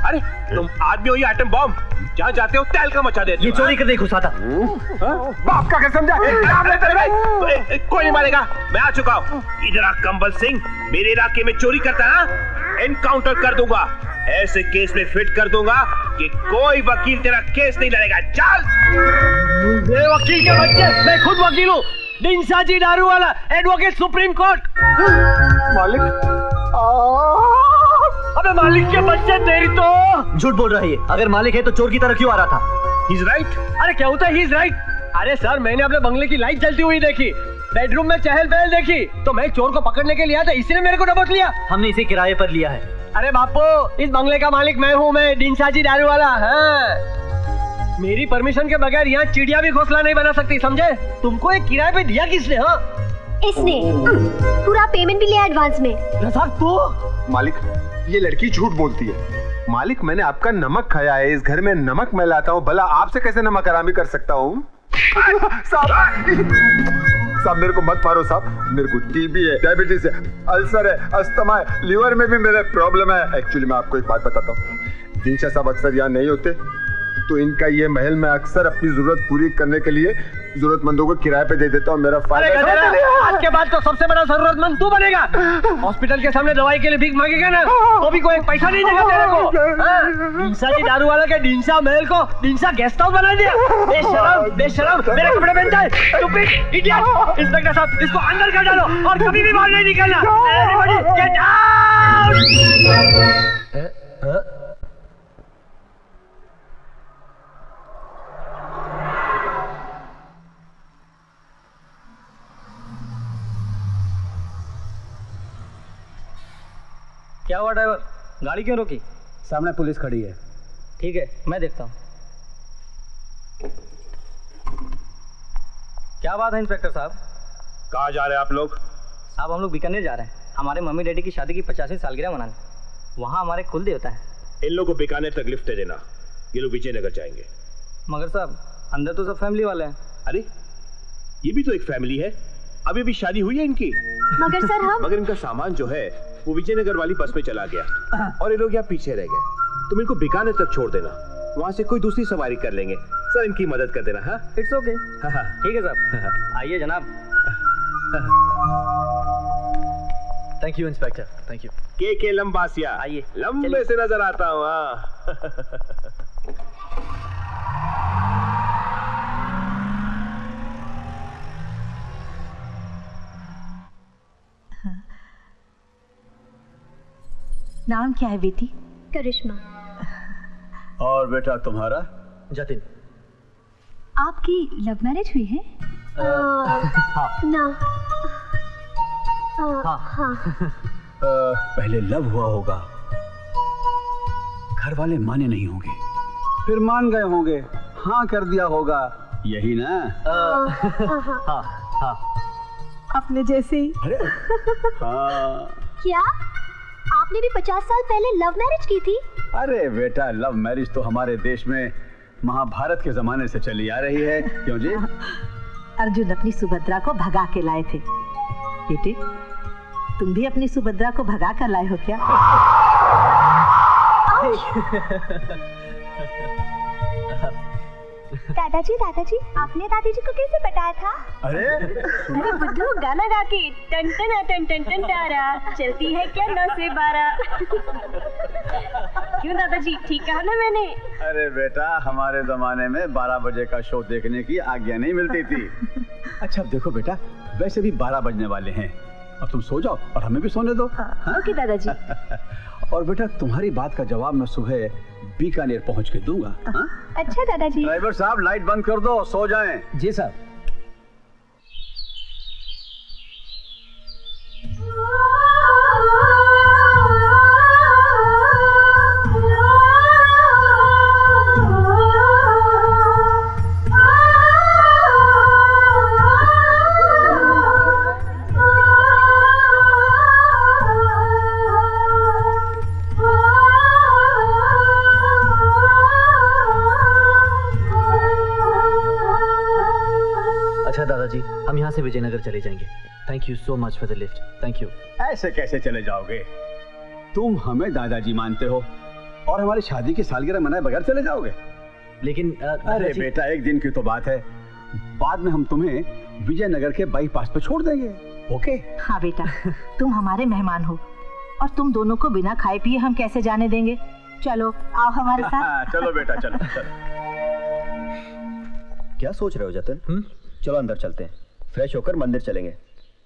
अरे तुम आदमी हो या आइटम बॉम्ब, जहाँ जाते हो तहलका मचा देते हो। ये चोरी करने घुसा था। बाप का कसम जा, कोई नहीं मारेगा, मैं आ चुका हूँ। इधर आ कंबल सिंह, मेरे इलाके में चोरी करता है, एनकाउंटर कर दूंगा, ऐसे केस में फिट कर दूंगा कि कोई वकील तेरा केस नहीं लड़ेगा। चल। वकील के बच्चे, मैं खुद वकील हूँ, डिंसा जी दारू वाला, एडवोकेट सुप्रीम कोर्ट। मालिक अबे मालिक के बच्चे, तेरी तो झूठ बोल रहा है ये। अगर मालिक है तो चोर की तरह क्यों आ रहा था? He's right? अरे क्या होता है ही इज राइट? अरे सर, मैंने अपने बंगले की लाइट जलती हुई देखी, बेडरूम में चहल पहल देखी, तो मैं चोर को पकड़ने के लिए आया था, इसी ने मेरे को दबोच लिया। हमने इसे किराए पर लिया है। अरे बापू, इस बंगले का मालिक मैं हूँ, मैं डिंसा जी दारू वाला। हाँ, मेरी परमिशन के बगैर यहाँ चिड़िया भी घोंसला नहीं बना सकती, समझे? तुमको एक किराए पे दिया किसने? हाँ, इसने पूरा पेमेंट भी लिया एडवांस में। रज़ाक तू? मालिक, ये लड़की झूठ बोलती है। मालिक, मैंने आपका नमक खाया है, इस घर में नमक मैं लाता हूँ, भला आपसे कैसे नमक हरामी कर सकता हूँ? साहब मेरे को मत मारो साहब, मेरे को टीबी है, डायबिटीज है, अल्सर है, अस्थमा है, लीवर में भी मेरे प्रॉब्लम है। एक्चुअली मैं आपको एक बात बताता हूँ, दिनशा साहब अक्सर यहाँ नहीं होते, तो इनका ये महल में अक्सर अपनी जरूरत पूरी करने के लिए जरूरतमंदों को किराए पे दे देता हूँ। मेरा फायदा आज के बाद तो सबसे बड़ा जरूरतमंद तू बनेगा। हॉस्पिटल के सामने दवाई के लिए भीख मांगेगा ना, तो भी कोई पैसा नहीं देगा तेरे को। डिंसा जी दारू वाला के डिंसा महल को डिंसा गेस्ट हाउस बना दिया। बेशरम, बेशरम, मेरे कपड़े पहनता है, स्टूपिड, इडियट। इंस्पेक्टर साहब, इसको अंदर कर डालो और कभी भी बाहर नहीं निकलना। Everybody get out. क्या हुआ ड्राइवर, गाड़ी क्यों रोकी? सामने पुलिस खड़ी है। ठीक है, मैं देखता हूँ। क्या बात है इंस्पेक्टर साहब? कहाँ जा रहे हैं आप लोग? साहब हम लोग बीकानेर जा रहे हैं, हमारे मम्मी डैडी की शादी की 50वीं सालगिरह मनाने। वहाँ हमारे कुल देवता है। इन लोगों को बीकानेर तक लिफ्ट दे देना, ये लोग विजयनगर जाएंगे। मगर साहब अंदर तो सब फैमिली वाले हैं। अरे ये भी तो एक फैमिली है, अभी भी शादी हुई है इनकी। मगर सर हम मगर इनका सामान जो है वो विजयनगर वाली बस में चला गया और ये लोग यहाँ पीछे रह गए। तुम इनको बीकानेर तक छोड़ देना, वहाँ से कोई दूसरी सवारी कर लेंगे। सर इनकी मदद कर देना। हाँ, इट्स ओके। ठीक है साहब, आइए जनाब। Thank you inspector, thank you. के लंबासिया, आइए, लंबे से नजर आता हूँ। हाँ नाम क्या है बेटी? करिश्मा। और बेटा तुम्हारा? जतिन। आपकी लव मैरिज हुई है? ना। हाँ। पहले लव हुआ होगा, घर वाले माने नहीं होंगे, फिर मान गए होंगे, हाँ कर दिया होगा, यही ना? हाँ हाँ। अपने जैसे ही। हाँ। क्या आपने भी 50 साल पहले लव मैरिज की थी? अरे बेटा, लव मैरिज तो हमारे देश में महाभारत के जमाने से चली आ रही है। क्यों जी? अर्जुन अपनी सुभद्रा को भगा के लाए थे। बेटे, तुम भी अपनी सुभद्रा को भगा कर लाए हो क्या? दादाजी, दादाजी, आपने दादाजी को कैसे बताया था? अरे बुद्धू, गाना गा के टन टन टन टन टन तारा चलती है क्या 9 से 12। क्यों दादाजी, ठीक कहा ना मैंने? अरे बेटा, हमारे जमाने में 12 बजे का शो देखने की आज्ञा नहीं मिलती थी। अच्छा अब देखो बेटा, वैसे भी 12 बजने वाले हैं, अब तुम सो जाओ और हमें भी सोने दो। ओके दादाजी। और बेटा, तुम्हारी बात का जवाब मैं सुबह बीकानेर पहुंच के दूंगा। अच्छा दादाजी। ड्राइवर साहब, लाइट बंद कर दो, सो जाएं। जी साहब। हम यहाँ से विजयनगर चले जाएंगे। Thank you so much for the lift. Thank you. ऐसे कैसे चले जाओगे? तुम हमें दादाजी मानते हो और हमारी शादी की सालगिरह मनाए बगैर चले जाओगे? लेकिन अरे बेटा, एक दिन की तो बात है, बाद में हम तुम्हें विजयनगर के बाईपास पे छोड़ देंगे। ओके? हाँ बेटा, तुम हमारे मेहमान हो और तुम दोनों को बिना खाए पिए हम कैसे जाने देंगे। चलो आओ हमारे साथ। चलो बेटा, चलो चलो। क्या सोच रहे हो जतिन? चलो अंदर चलते हैं, फ्रेश होकर मंदिर चलेंगे।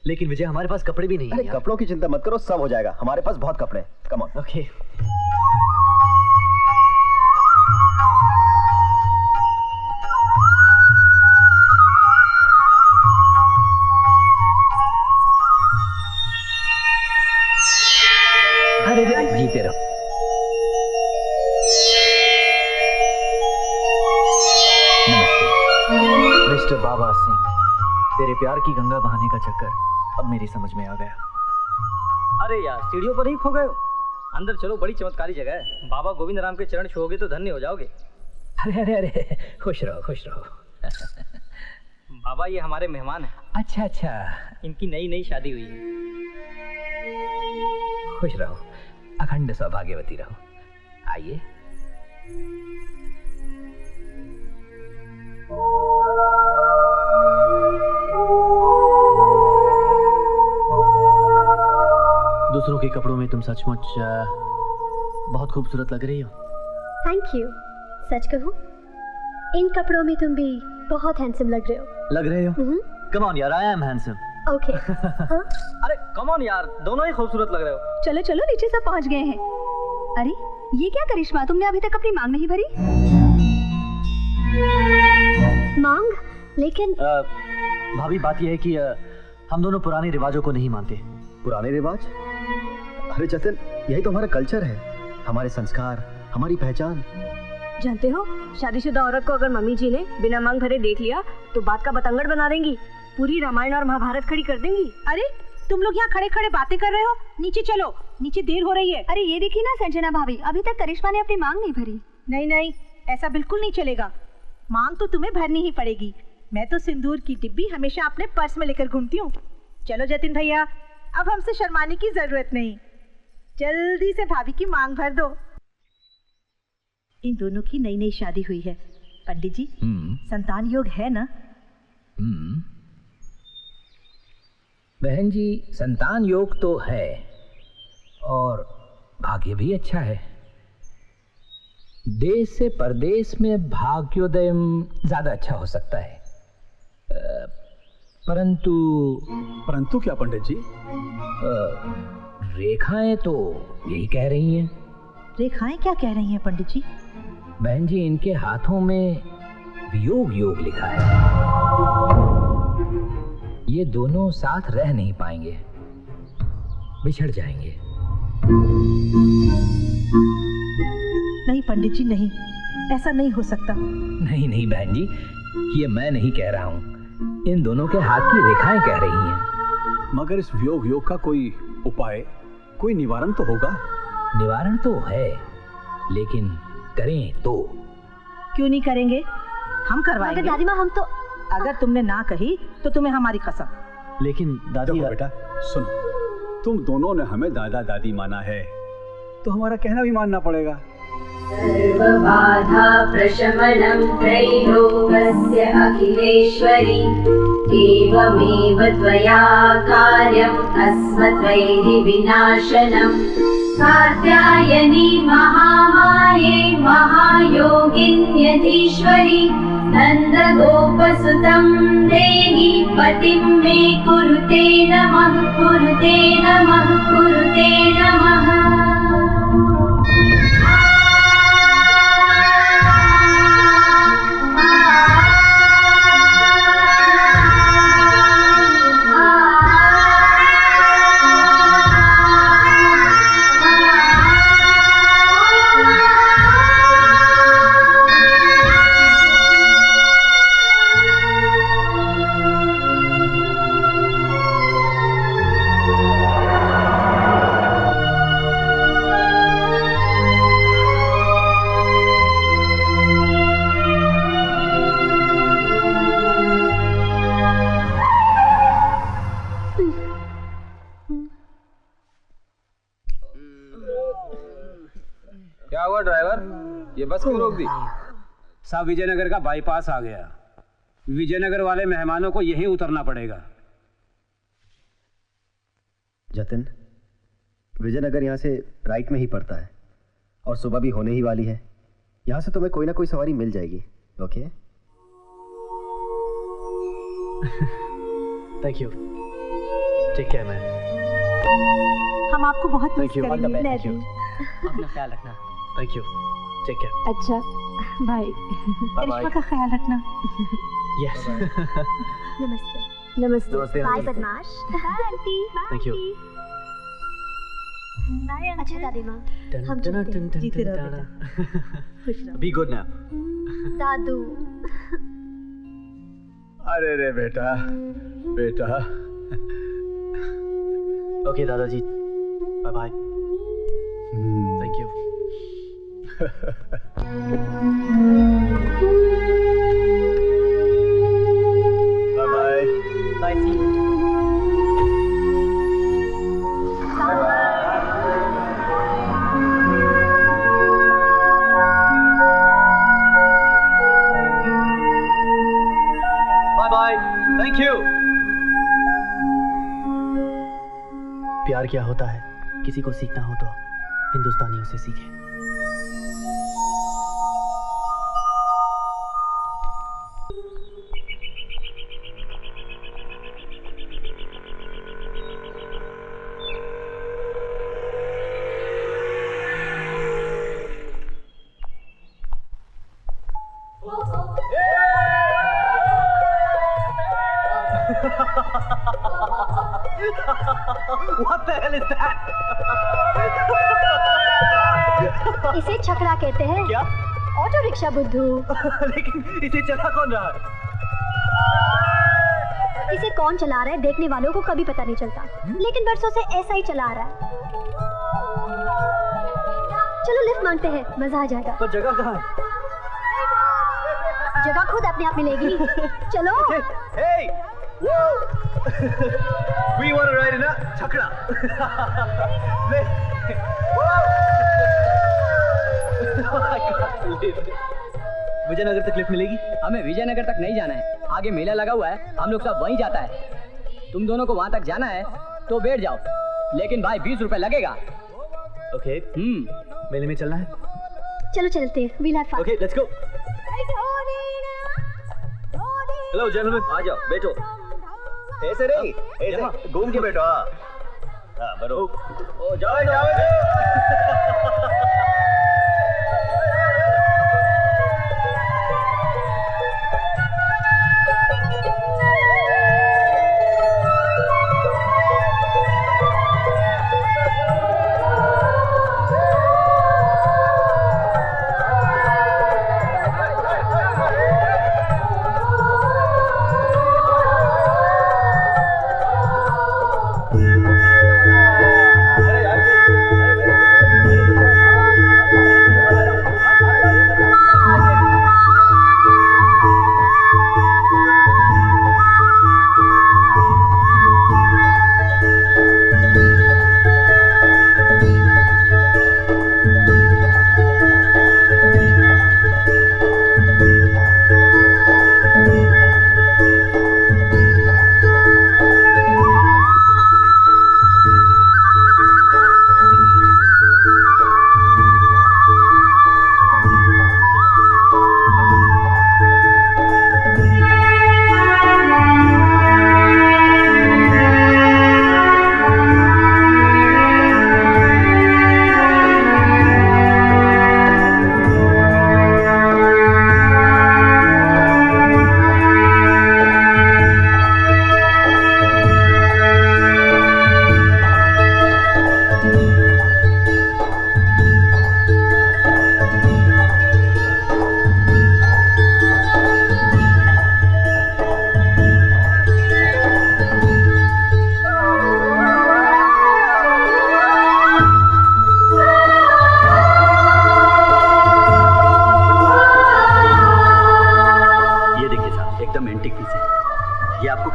लेकिन विजय, हमारे पास कपड़े भी नहीं हैं। कपड़ों की चिंता मत करो, सब हो जाएगा, हमारे पास बहुत कपड़े हैं। Come on. ओके। जीते रहो। नमस्ते मिस्टर बाबा सिंह, तेरे प्यार की गंगा बहाने का चक्कर अब मेरी समझ में आ गया। अरे यार, सीढ़ियों पर ही खो गए हो? अंदर चलो, बड़ी चमत्कारी जगह है। बाबा गोविंद राम के चरण छुओगे तो धन्य हो जाओगे। अरे अरे अरे, खुश रहो खुश रहो। बाबा, ये हमारे मेहमान हैं। अच्छा अच्छा, इनकी नई नई शादी हुई है। खुश रहो, अखंड सौभाग्यवती रहो। आइए। दूसरों के कपड़ों में तुम सचमुच बहुत खूबसूरत लग रही हो। Thank you. सच कहूं, इन कपड़ों में तुम भी बहुत हैंडसम लग रहे हो। लग रहे हो? कम ऑन यार, आई एम हैंडसम। ओके। अरे कम ऑन यार, दोनों ही खूबसूरत लग रहे हो। चलो चलो, नीचे सब पहुंच गए हैं। अरे ये क्या करिश्मा, तुमने अभी तक अपनी मांग नहीं भरी? मांग? लेकिन भाभी, बात यह है कि हम दोनों पुराने रिवाजों को नहीं मानते। पुराने रिवाज? अरे जतिन, यही तो हमारा कल्चर है, हमारे संस्कार, हमारी पहचान। जानते हो, शादीशुदा औरत को अगर मम्मी जी ने बिना मांग भरे देख लिया तो बात का बतंगड़ बना देंगी, पूरी रामायण और महाभारत खड़ी कर देंगी। अरे तुम लोग यहाँ खड़े खड़े बातें कर रहे हो, नीचे चलो, नीचे देर हो रही है। अरे ये देखिए ना संजना भाभी, अभी तक करिश्मा ने अपनी मांग नहीं भरी। नहीं नहीं, ऐसा बिल्कुल नहीं चलेगा। मांग तो तुम्हें भरनी ही पड़ेगी। मैं तो सिंदूर की डिब्बी हमेशा अपने पर्स में लेकर घूमती हूँ। चलो जतिन भैया, अब हमसे शर्माने की जरूरत नहीं, जल्दी से भाभी की मांग भर दो। इन दोनों की नई नई शादी हुई है। पंडित जी, संतान योग है ना? बहन जी, संतान योग तो है और भाग्य भी अच्छा है। देश से परदेश में भाग्योदय ज्यादा अच्छा हो सकता है, परंतु क्या पंडित जी? रेखाएं तो यही कह रही हैं। रेखाएं क्या कह रही हैं पंडित जी? बहन जी, इनके हाथों में वियोग योग लिखा है। ये दोनों साथ रह नहीं पाएंगे, बिछड़ जाएंगे। नहीं पंडित जी, नहीं, ऐसा नहीं हो सकता। नहीं नहीं बहन जी, ये मैं नहीं कह रहा हूँ, इन दोनों के हाथ की रेखाएं कह रही हैं। मगर इस वियोग योग का कोई उपाय, कोई निवारण तो होगा? निवारण तो है, लेकिन करें तो? क्यों नहीं करेंगे, हम करवाएंगे। मगर दादी माँ, हम तो अगर तुमने ना कही तो तुम्हें हमारी कसम। लेकिन दादी, बेटा सुनो, तुम दोनों ने हमें दादा दादी माना है तो हमारा कहना भी मानना पड़ेगा। सर्वबाधा प्रशमनं त्रैलोक्यस्य अखिलेश्वरी एवमेव त्वया कार्यम् अस्मद्वैरिविनाशनम् कात्यायनी महामाये महायोगिन्यधीश्वरी नन्दगोपसुतं देहि पतिं मे कुरुते नमः कुरुते नमः कुरुते नमः। हुआ ड्राइवर? ये बस क्यों रोक दी? साहब विजयनगर का बाईपास आ गया। विजयनगर वाले मेहमानों को यहीं उतरना पड़ेगा। जतिन, विजयनगर यहाँ से राइट में ही पड़ता है और सुबह भी होने ही वाली है। यहाँ से तुम्हें कोई ना कोई सवारी मिल जाएगी। Okay? Thank you. Take care man. हम आपको बहुत मिस Thank you. करेंगे। Thank you. अपना ख्याल रखना। Thank you. Take care. अच्छा भाई, करिश्मा का ख्याल रखना। यस। नमस्ते। नमस्ते। नमस्ते, बाय नमस्ते। बदमाश। बाय आंटी। Thank you. अच्छा दादी माँ, हम जीते रहो। Be good now. दादू। अरे रे बेटा, बेटा। ओके दादाजी, bye bye. Thank you. Bye bye. Bye, see you. Bye bye. Thank you. प्यार क्या होता है, किसी को सीखना हो तो हिंदुस्तानियों से सीखे। What the hell is that? इसे छकड़ा कहते हैं। क्या? ऑटो रिक्शा बुद्धू। लेकिन इसे चला कौन रहा है? इसे कौन चला रहा है देखने वालों को कभी पता नहीं चलता, लेकिन बरसों से ऐसा ही चला आ रहा है। चलो लिफ्ट मांगते हैं, मजा आ जाएगा। तो जगह कहाँ है? जगह खुद अपने आप मिलेगी। चलो। Hey, whoa! We want to ride in a छकड़ा। Vijayanagar तक लिफ्ट मिलेगी? हमें विजयनगर तक नहीं जाना है, आगे मेला लगा हुआ है, हम लोग सब वहीं जाता है। तुम दोनों को वहां तक जाना है तो बैठ जाओ, लेकिन भाई 20 रुपए लगेगा। ओके। मेले में चलना है? चलो चलते हैं। We'll have fun. Okay, let's go. Hello gentleman, आ जाओ, बैठो। ऐसे नहीं, ऐसे घूम के बैठो। हाँ, बैठो। ओ जाओ जाओ।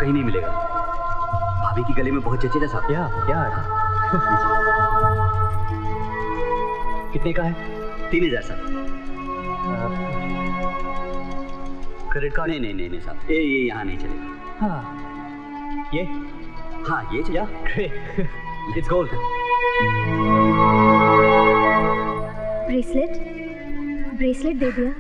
कहीं नहीं मिलेगा। भाभी की गले में बहुत जचेगा साहब। क्या कितने का है? 3000 साहब। Credit card? नहीं साहब, ये यहाँ नहीं चलेगा। हाँ ये? हाँ ये चलेगा। Great, it's gold. ब्रेसलेट दे दिया।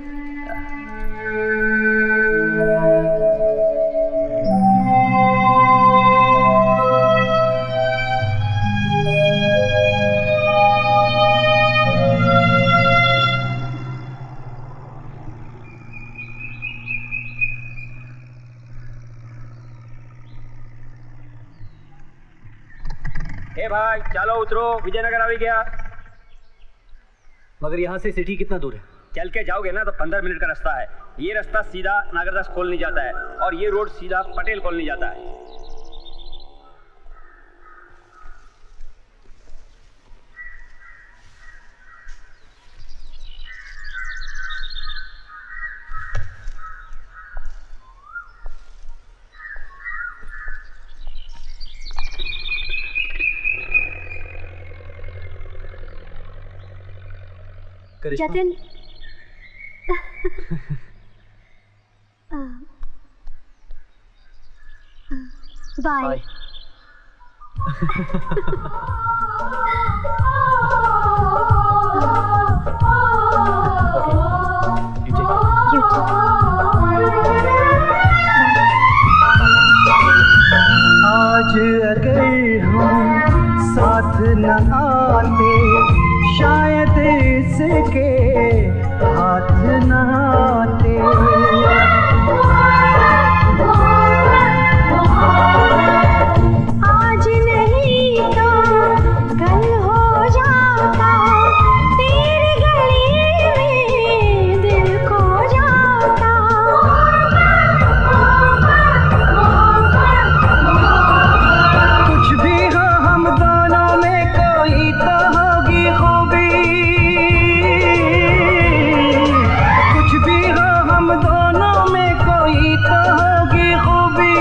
भाई चलो उतरो, विजयनगर आ गया। मगर यहाँ से सिटी कितना दूर है? चल के जाओगे ना तो 15 मिनट का रास्ता है। ये रास्ता सीधा नागरदास कॉलोनी जाता है और ये रोड सीधा पटेल कॉलोनी जाता है। जतिन, बाय। आज अगर हम साथ न आते शायद इसके हाथ न आते। आज नहीं तो कल हो जाता, तेरी गली में दिल खो जाता। कुछ भी हो हम दोनों में कोई तो होगी खूबी, कुछ भी हो हम दोनों में कोई तो होगी खूबी।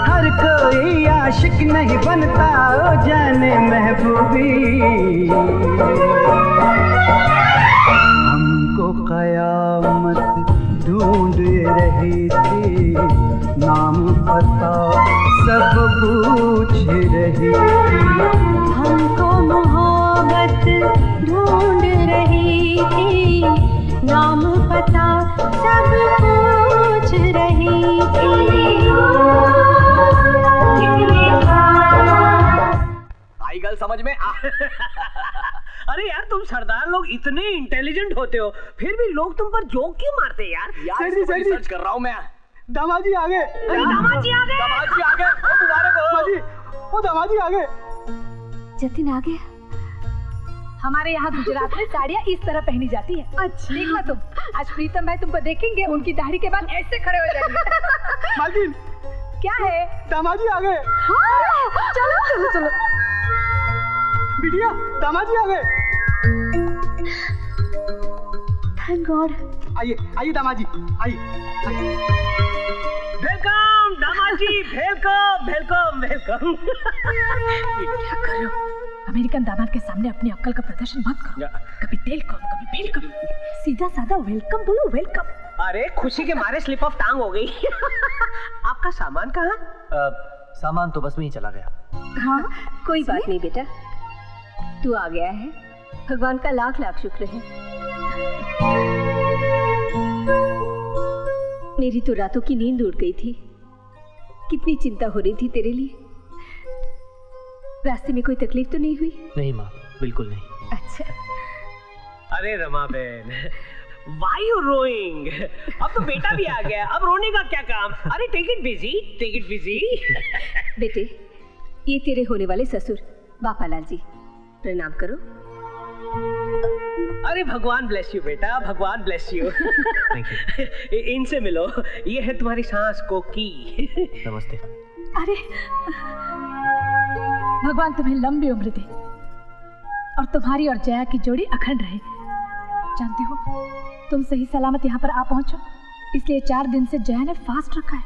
हर कोई आशिक नहीं बनता ओ जाने महबूबी। हमको कयामत ढूंढ रही थी, नाम पता सब पूछ रही थी। हमको मोहब्बत ढूंढ रही थी, नाम पता सब पूछ रही थी। आई गल समझ में आ अरे यार तुम सरदार लोग इतने इंटेलिजेंट होते हो, फिर भी लोग तुम पर जोक क्यों मारते हैं यार? रिसर्च कर रहा हूँ मैं। दामाजी आ गए। दामाजी आ गए। दामाजी आ गए। ओ मुबारक हो। ओ दामाजी आ गए। जतिन आ गया। हमारे यहाँ गुजरात में साड़ियाँ इस तरह पहनी जाती है। अच्छा देखना तुम, आज प्रीतम भाई तुमको देखेंगे, उनकी दाढ़ी के बाद ऐसे खड़े हो जाएंगे। मालकिन क्या है? दामाजी आ गए। हाँ, चलो चलो चलो। बिटिया दामाजी आ गए। Thank God. आइए आइए दामाजी आइए। Welcome Damaji, welcome welcome welcome. क्या कर रहे हो? अमेरिकन दामाद के सामने अपनी अक्ल का प्रदर्शन मत करो। कभी वेलकम कभी वेलकम, सीधा साधा वेलकम बोलो वेलकम। अरे खुशी के मारे स्लिप ऑफ टांग हो गई। आपका सामान कहाँ? सामान तो बस में ही चला गया। हाँ कोई बात नहीं बेटा, तू आ गया है, भगवान का लाख लाख शुक्र है। मेरी तो रातों की नींद उड़ गई थी, कितनी चिंता हो रही थी तेरे लिए। रास्ते में कोई तकलीफ तो नहीं हुई? नहीं माँ, बिल्कुल नहीं। अच्छा। अरे रमा बहन, Why you rowing? अब तो बेटा भी आ गया, अब रोने का क्या काम? अरे take it busy, take it busy। बेटे, ये तेरे होने वाले ससुर बापालाल जी, प्रणाम करो। अरे भगवान ब्लेस यू बेटा, भगवान ब्लेस यू। इनसे मिलो, ये है तुम्हारी सास कोकी। नमस्ते। अरे भगवान तुम्हें लंबी उम्र दे और तुम्हारी और जया की जोड़ी अखंड रहे। जानते हो तुम सही सलामत यहाँ पर आ पहुंचो, इसलिए 4 दिन से जया ने फास्ट रखा है।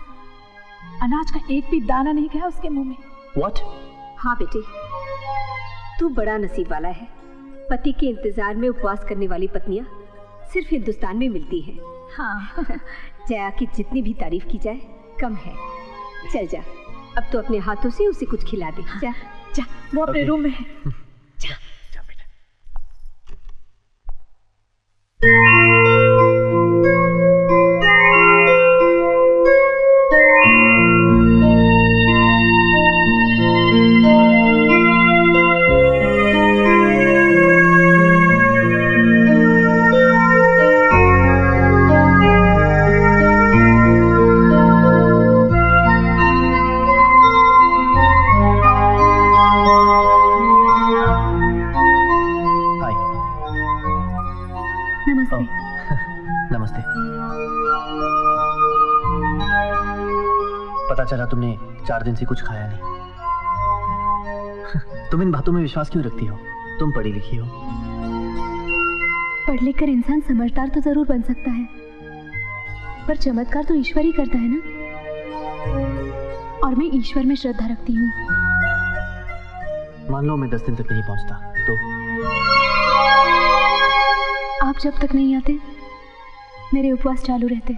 अनाज का एक भी दाना नहीं गया उसके मुंह में। What? हाँ बेटे, तू बड़ा नसीब वाला है। पति के इंतजार में उपवास करने वाली पत्नियां सिर्फ हिंदुस्तान में मिलती हैं। हाँ। जया की जितनी भी तारीफ की जाए कम है। चल जा, अब तो अपने हाथों से उसे कुछ खिला दे। जा जा, वो अपने रूम में है। जा जा बेटा। नमस्ते। पता चला तुमने 4 दिन से कुछ खाया नहीं। तुम इन बातों में विश्वास क्यों रखती हो? तुम पढ़ी लिखी हो। पढ़ लिख कर इंसान समझदार तो जरूर बन सकता है, पर चमत्कार तो ईश्वर ही करता है ना। और मैं ईश्वर में श्रद्धा रखती हूँ। मान लो मैं 10 दिन तक नहीं पहुंचता तो? आप जब तक नहीं आते मेरे उपवास चालू रहते।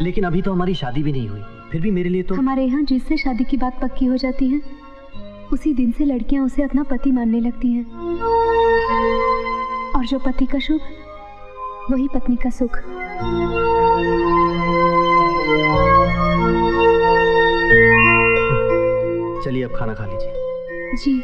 लेकिन अभी तो हमारी शादी भी नहीं हुई, फिर भी मेरे लिए तो। हमारे यहाँ जिससे शादी की बात पक्की हो जाती है उसी दिन से लड़कियां उसे अपना पति मानने लगती हैं। और जो पति का शुभ वही पत्नी का सुख। चलिए अब खाना खा लीजिए। जी।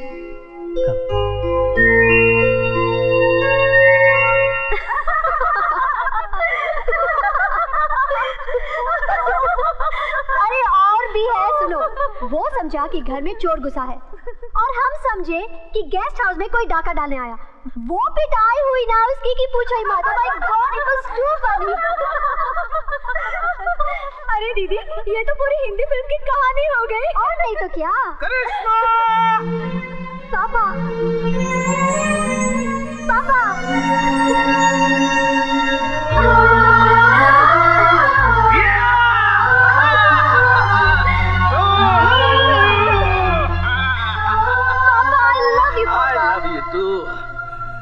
अरे और भी है, सुनो। वो समझा कि घर में चोर घुसा है और हम समझे कि गेस्ट हाउस में कोई डाका डालने आया। वो पिटाई हुई ना उसकी कि पूछो ही मत। My God, it was to funny. अरे दीदी, ये तो पूरी हिंदी फिल्म की कहानी हो गई। और नहीं तो क्या। करिश्मा! पापा, पापा।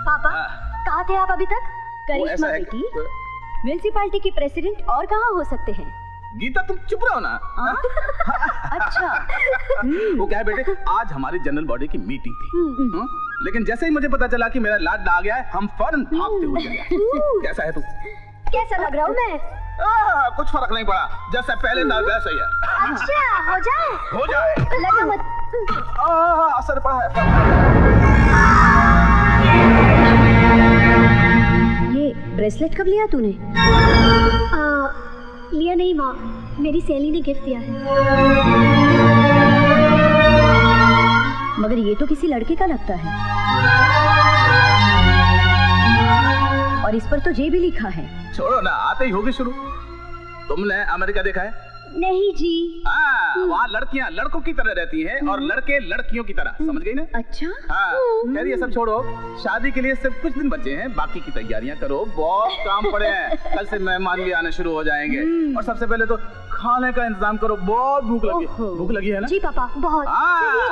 पापा, कहाँ थे आप अभी तक? करिश्मा बेटी, म्युनिसिपैलिटी की प्रेसिडेंट और कहाँ हो सकते हैं? गीता तुम चुप रहो ना। अच्छा। वो क्या है बेटे, आज हमारी जनरल बॉडी की मीटिंग थी। लेकिन जैसे ही मुझे पता चला कि मेरा लाडला आ गया है, हम फौरन भागते हुए चले गए। कैसा है तू? कैसा लग रहा हूँ मैं? कुछ फर्क नहीं पड़ा, जैसा पहले था वैसा ही है। अच्छा, हो जाए? हो जाए। लगा मत। असर पड़ा है। ये ब्रेसलेट कब लिया तूने? लिया नहीं माँ, मेरी सहेली ने गिफ्ट दिया है। मगर ये तो किसी लड़के का लगता है। और इस पर तो जे भी लिखा है। छोड़ो ना, आते ही होगी शुरू। तुमने अमेरिका देखा है? नहीं जी। वहाँ लड़कियाँ लड़कों की तरह रहती हैं और लड़के लड़कियों की तरह, समझ गई ना? अच्छा। हाँ, खैर ये सब छोड़ो, शादी के लिए सिर्फ कुछ दिन बचे हैं, बाकी की तैयारियां करो, बहुत काम पड़े हैं। कल से मेहमान भी आने शुरू हो जाएंगे। और सबसे पहले तो खाने का इंतजाम करो, बहुत भूख लगी। भूख लगी है ना? जी पापा, बहुत।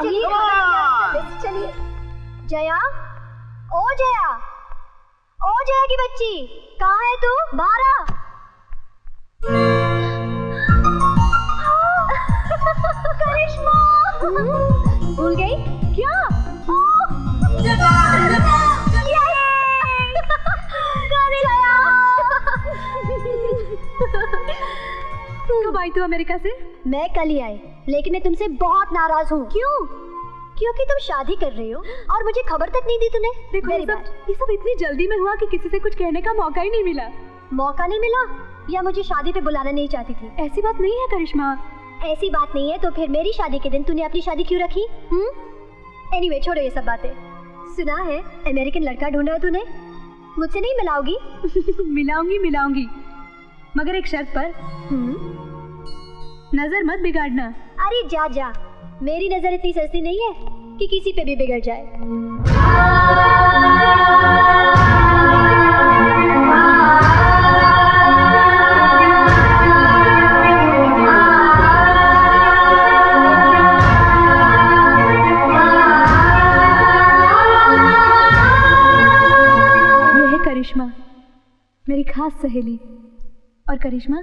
चलिए चलिए। जया, ओ जया, ओ जया की बच्ची, कहाँ है तू? बाहर आ। करिश्मा! भूल गई क्या? कब आई तू अमेरिका से? मैं कल ही आई, लेकिन मैं तुमसे बहुत नाराज हूँ। क्यों? क्योंकि तुम शादी कर रही हो और मुझे खबर तक नहीं दी तूने। देखो ये सब इतनी जल्दी में हुआ कि किसी से कुछ कहने का मौका ही नहीं मिला। मौका नहीं मिला या मुझे शादी पे बुलाना नहीं चाहती थी? ऐसी बात नहीं है करिश्मा। ऐसी बात नहीं है तो फिर मेरी शादी के दिन तूने अपनी शादी क्यों रखी? एनीवे, छोड़ो ये सब बातें। सुना है अमेरिकन लड़का ढूंढा है तूने, मुझसे नहीं मिलाओगी? मिलाऊंगी, मगर एक शर्त पर। नजर मत बिगाड़ना। अरे जा जा, मेरी नजर इतनी सस्ती नहीं है कि किसी पे भी बिगड़ जाए। मेरी खास सहेली। और करिश्मा,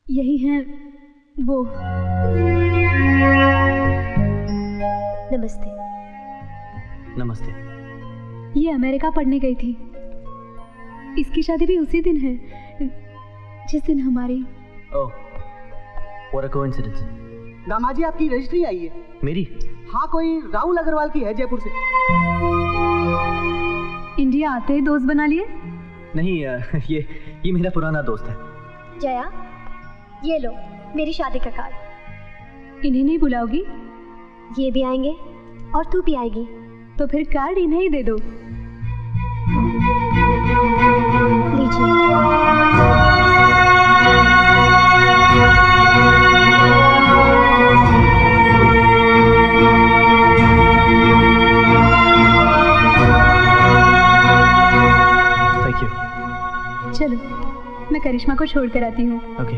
यही हैं वो। नमस्ते। नमस्ते। ये अमेरिका पढ़ने गई थी। इसकी शादी भी उसी दिन है जिस दिन हमारी। ओह, what a coincidence। दामाजी आपकी रजिस्ट्री आई है। मेरी? हाँ, कोई राहुल अग्रवाल की है, जयपुर से। इंडिया आते ही दोस्त बना लिए? नहीं, ये मेरा पुराना दोस्त है। जया, ये लो मेरी शादी का कार्ड। इन्हें नहीं बुलाओगी? ये भी आएंगे और तू भी आएगी। तो फिर कार्ड इन्हें ही दे दो। Thank you. चलो, मैं करिश्मा को छोड़ कर आती हूँ। ओके।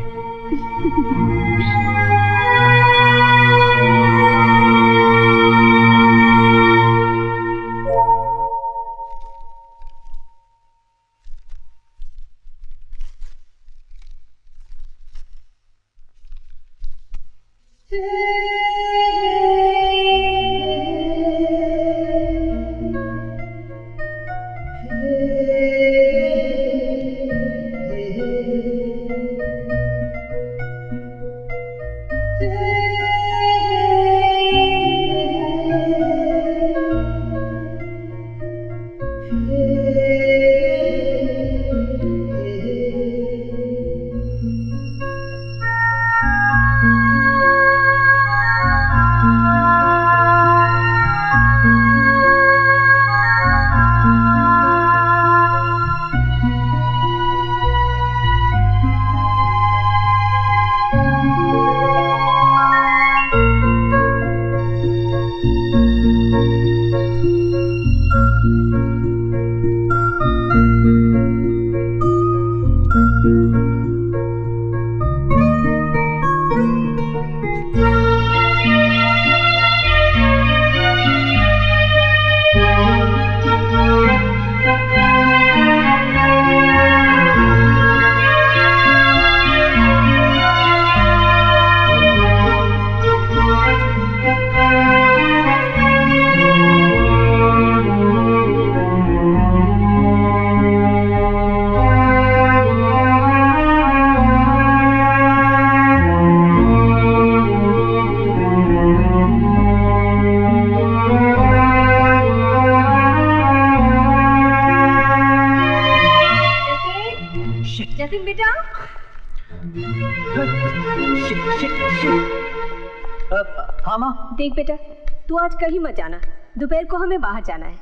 जतिन बेटा, हाँ माँ। देख बेटा, तू आज कहीं मत जाना, दोपहर को हमें बाहर जाना है।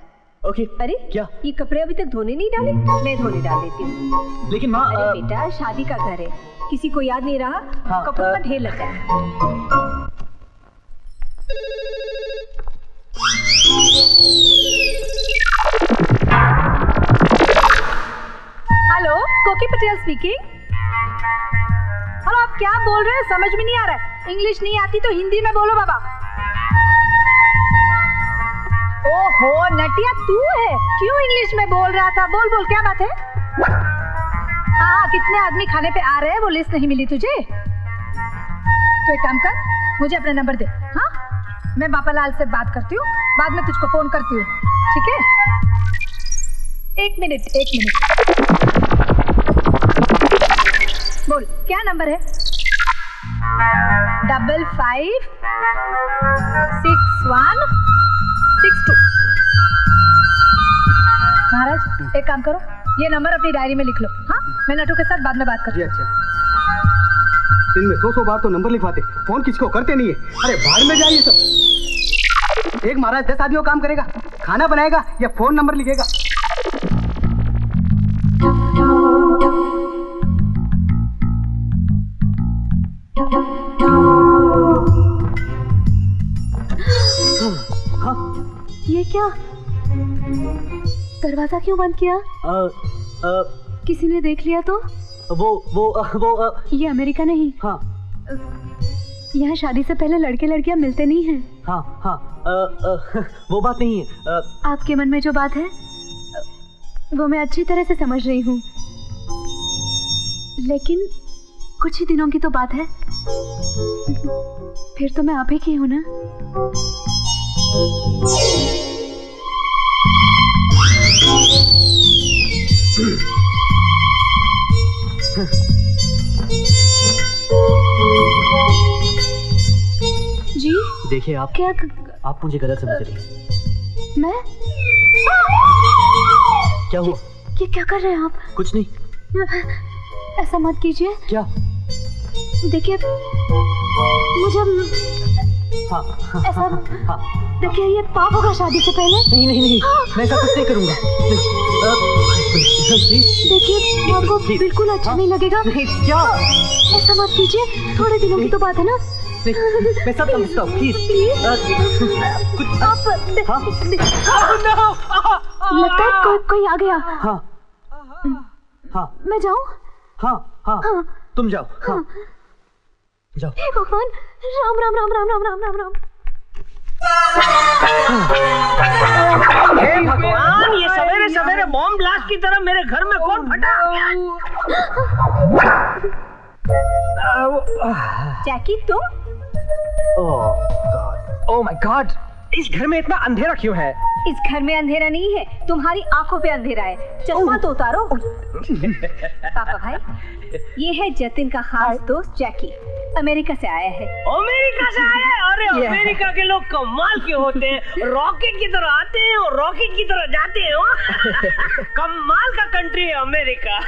ओके। अरे क्या? ये कपड़े अभी तक धोने नहीं डाले? मैं धोने डाल देती हूँ। लेकिन माँ, अरे बेटा, शादी का घर है, किसी को याद नहीं रहा, हाँ, कपड़ों का ढेर लग जाए। हेलो, कोकी पटेल स्पीकिंग। हेलो, आप क्या बोल रहे हैं? समझ में नहीं आ रहा है। इंग्लिश नहीं आती तो हिंदी में बोलो बाबा। ओहो नटिया, तू है? क्यों इंग्लिश में बोल रहा था? बोल बोल, क्या बात है? हाँ, कितने आदमी खाने पे आ रहे हैं वो लिस्ट नहीं मिली तुझे? तो एक काम कर, मुझे अपना नंबर दे। हाँ, मैं बापालाल से बात करती हूँ, बाद में तुझको फोन करती हूँ, ठीक है? एक मिनट बोल, क्या नंबर है? 556162। महाराज, एक काम करो, ये नंबर अपनी डायरी में लिख लो। हाँ, मैं नटू के साथ बाद में बात करती हूँ। अच्छा, दिन में 100 बार तो नंबर लिखवाते, फोन किसी को करते नहीं है। अरे बाहर में जाइए सब। एक महाराज 10 आदमियों काम करेगा, खाना बनाएगा या फोन नंबर लिखेगा? ये क्या? दरवाजा क्यों बंद किया? किसी ने देख लिया तो? वो ये अमेरिका नहीं। हाँ। यहाँ शादी से पहले लड़के लड़कियाँ मिलते नहीं हैं। हाँ, वो बात नहीं है। आपके मन में जो बात है वो मैं अच्छी तरह से समझ रही हूँ। लेकिन कुछ ही दिनों की तो बात है, फिर तो मैं आप ही की हूँ ना। जी देखिए आप क्या आप मुझे गलत समझ रही हैं। मैं क्या हुआ? ये क्या कर रहे हैं आप? कुछ नहीं। ऐसा मत कीजिए। क्या? देखिए मुझे हाँ, ऐसा हाँ, देखिए ये पाप होगा शादी से पहले। नहीं नहीं नहीं, मैं ऐसा कुछ नहीं करूंगा। देखिए आपको बिल्कुल अच्छा नहीं लगेगा। क्या? ऐसा मत कीजिए, थोड़े दिनों की तो बात है ना। मैं सब समझता हूँ, प्लीज। आप लगता है कोई आ गया। हाँ हाँ, मैं जाऊँ? हाँ हाँ, तुम जाओ। हाँ जाओ। हे भगवान, राम राम राम राम राम राम राम राम। हे भगवान, ये सवेरे सवेरे बॉम्ब ब्लास्ट की तरह मेरे घर में कौन फटा? जैकी तुम? ओह माय गॉड, इस घर में इतना अंधेरा क्यों है? इस घर में अंधेरा नहीं है, तुम्हारी आंखों पे अंधेरा है। चश्मा तो उतारो। पापा भाई, ये है जतिन का खास दोस्त जैकी, अमेरिका से आया है। अमेरिका से आया है? अरे अमेरिका के लोग कमाल के होते हैं, रॉकेट की तरह आते हैं और रॉकेट की तरह जाते हैं। कमाल का कंट्री है अमेरिका।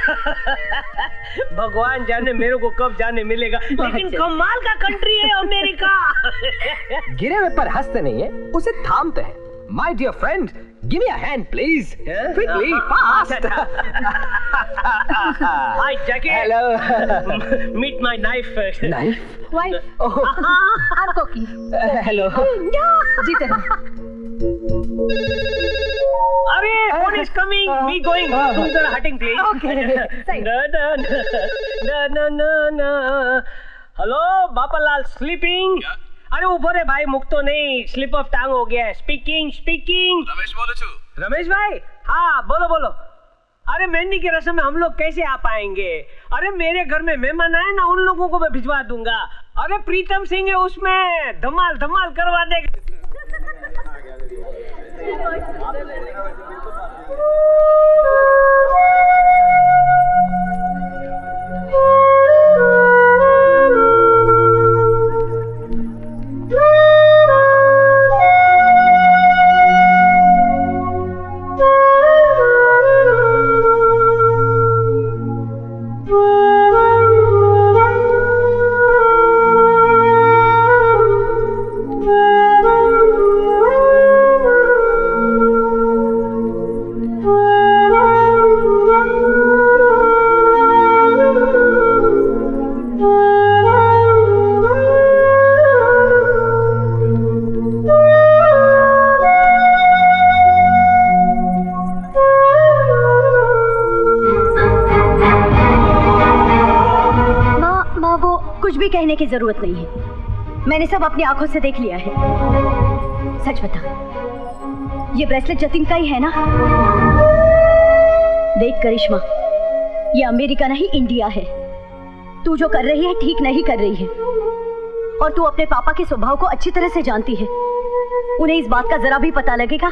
भगवान जाने मेरे को कब जाने मिलेगा, लेकिन कमाल का कंट्री है अमेरिका। गिरे हुए पर हंसते नहीं है, उसे थामते हैं। My dear friend, give me a hand, please. Quickly, fast. Hi, Jackie. Hello. Meet my knife. Knife? Wife. Oh. I'm Koki. Hello. जीते हैं। अरे, phone is coming. Me going. तुम जरा हटिंग please. Okay. ना। Hello, बापालाल sleeping? अरे ऊपर है भाई, मुक्त तो नहीं, स्लिप ऑफ टंग हो गया है। स्पीकिंग। रमेश बोलो छू। रमेश भाई, हाँ बोलो। अरे मेहंदी की रस्म में हम लोग कैसे आ पाएंगे? अरे मेरे घर में मेहमान आए ना, उन लोगों को मैं भिजवा दूंगा। अरे प्रीतम सिंह है उसमें, धमाल करवा देगा। कहने की जरूरत नहीं है, मैंने सब अपनी आंखों से देख लिया है। सच बता, ये ब्रेसलेट जतिन का ही है ना? देख करिश्मा, ये अमेरिका नहीं इंडिया है। तू जो कर रही है ठीक नहीं कर रही है, और तू अपने पापा के स्वभाव को अच्छी तरह से जानती है। उन्हें इस बात का जरा भी पता लगेगा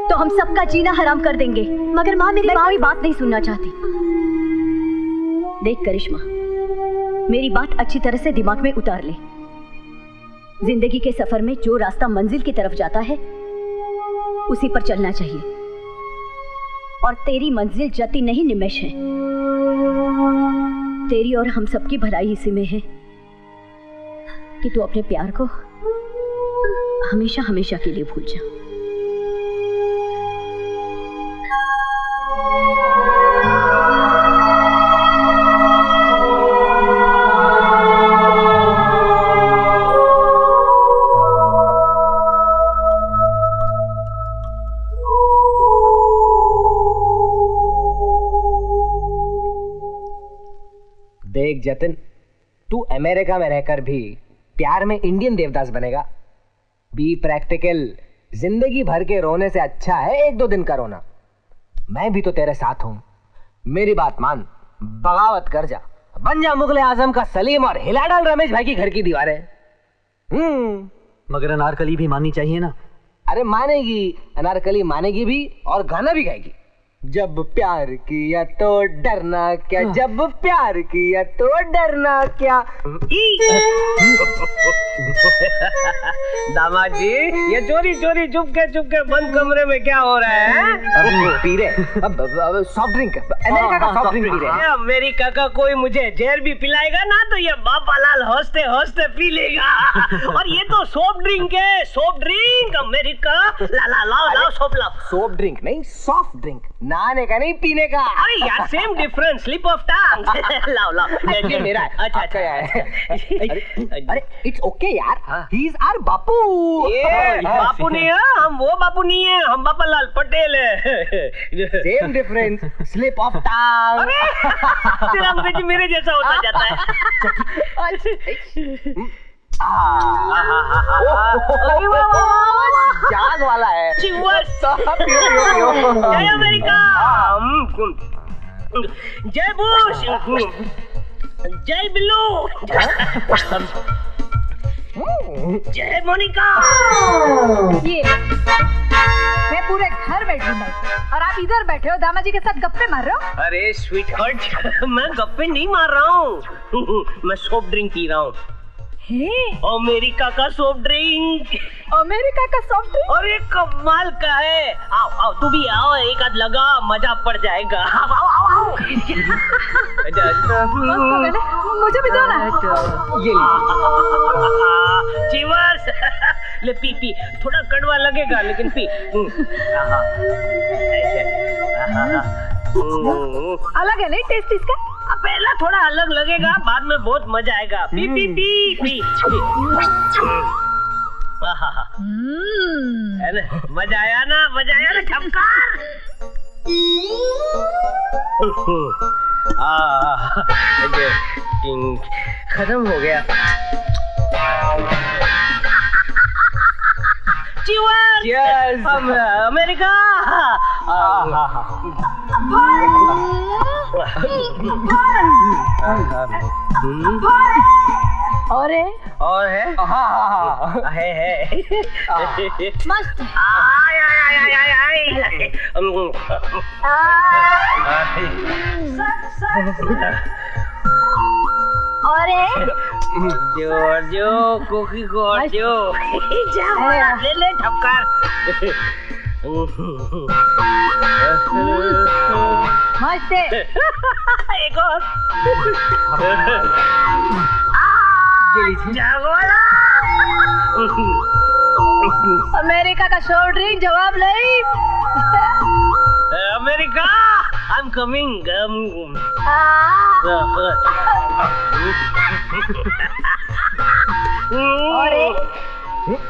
तो हम सबका जीना हराम कर देंगे। मगर माँ, मेरी कोई बात नहीं सुनना चाहती। देख करिश्मा, मेरी बात अच्छी तरह से दिमाग में उतार ले। जिंदगी के सफर में जो रास्ता मंजिल की तरफ जाता है उसी पर चलना चाहिए, और तेरी मंजिल जतिन नहीं निमेश है। तेरी और हम सबकी भलाई इसी में है कि तू अपने प्यार को हमेशा हमेशा के लिए भूल जा। देख जतिन, तू अमेरिका में रहकर भी प्यार में इंडियन देवदास बनेगा। Be practical. जिंदगी भर के रोने से अच्छा है 1-2 दिन का रोना। मैं भी तो तेरे साथ हूं। मेरी बात मान, बगावत कर जा बन जा मुगले आजम का सलीम और हिला डाल रमेश भाई की घर की दीवारें। मगर अनारकली भी माननी चाहिए ना। अरे मानेगी, अनारकली मानेगी भी और गाना भी गाएगी। जब प्यार किया तो डरना क्या, जब प्यार किया तो डरना क्या। दामाद जी, ये चोरी चोरी चुपके बंद कमरे में क्या हो रहा है? पी रहे सॉफ्ट ड्रिंक, अमेरिका का सॉफ्ट ड्रिंक पी रहे हैं। अमेरिका का कोई मुझे जहर भी पिलाएगा ना तो ये बापालाल हंसते हंसते पी लेगा। और ये तो सॉफ्ट ड्रिंक है, सॉफ्ट ड्रिंक अमेरिका। लाओ सॉफ्ट ड्रिंक नहीं, सॉफ्ट ड्रिंक, नहाने का नहीं पीने का। अरे यार same difference, slip of tongue. लाओ ये मेरा है। अच्छा यार। अरे इट्स ओके यार, ही इज आवर बापू। ये बापू नहीं है, हम वो बापू नहीं है, हम बापालाल पटेल है। Same difference, slip of tongue. अरे तेरा अंग्रेजी मेरे जैसा होता जाता है। जाग वाला है। जय अमेरिका, जय बुश, जय बिल्लू, जय मोनिका। ये मैं पूरे घर में ढूंढा और आप इधर बैठे हो दामाजी के साथ गप्पे मार रहे हो। अरे स्वीटहार्ट, मैं गप्पे नहीं मार रहा हूँ, मैं सॉफ्ट ड्रिंक पी रहा हूँ। अमेरिका का सॉफ्ट ड्रिंक। अमेरिका का सॉफ्ट ड्रिंक? अरे कमाल का है। आओ तू भी आओ, एक आध लगा, मजा पड़ जाएगा। आओ। मुझे भी दो ना। ये लीजिए। चीवर्स। ले पी, थोड़ा कड़वा लगेगा लेकिन पी। अलग है नहीं टेस्ट इसका? पहला थोड़ा अलग लगेगा, बाद में बहुत मजा आएगा। पी। है ना, मजा आया ना झमकार। खत्म हो गया। Cheers! हम अमेरिका। और है? है। मस्त। और जो कोकी को जो ले ठपकार। मस्त। एक और। अमेरिका का सॉफ्ट ड्रिंक जवाब नहीं। America, I am coming.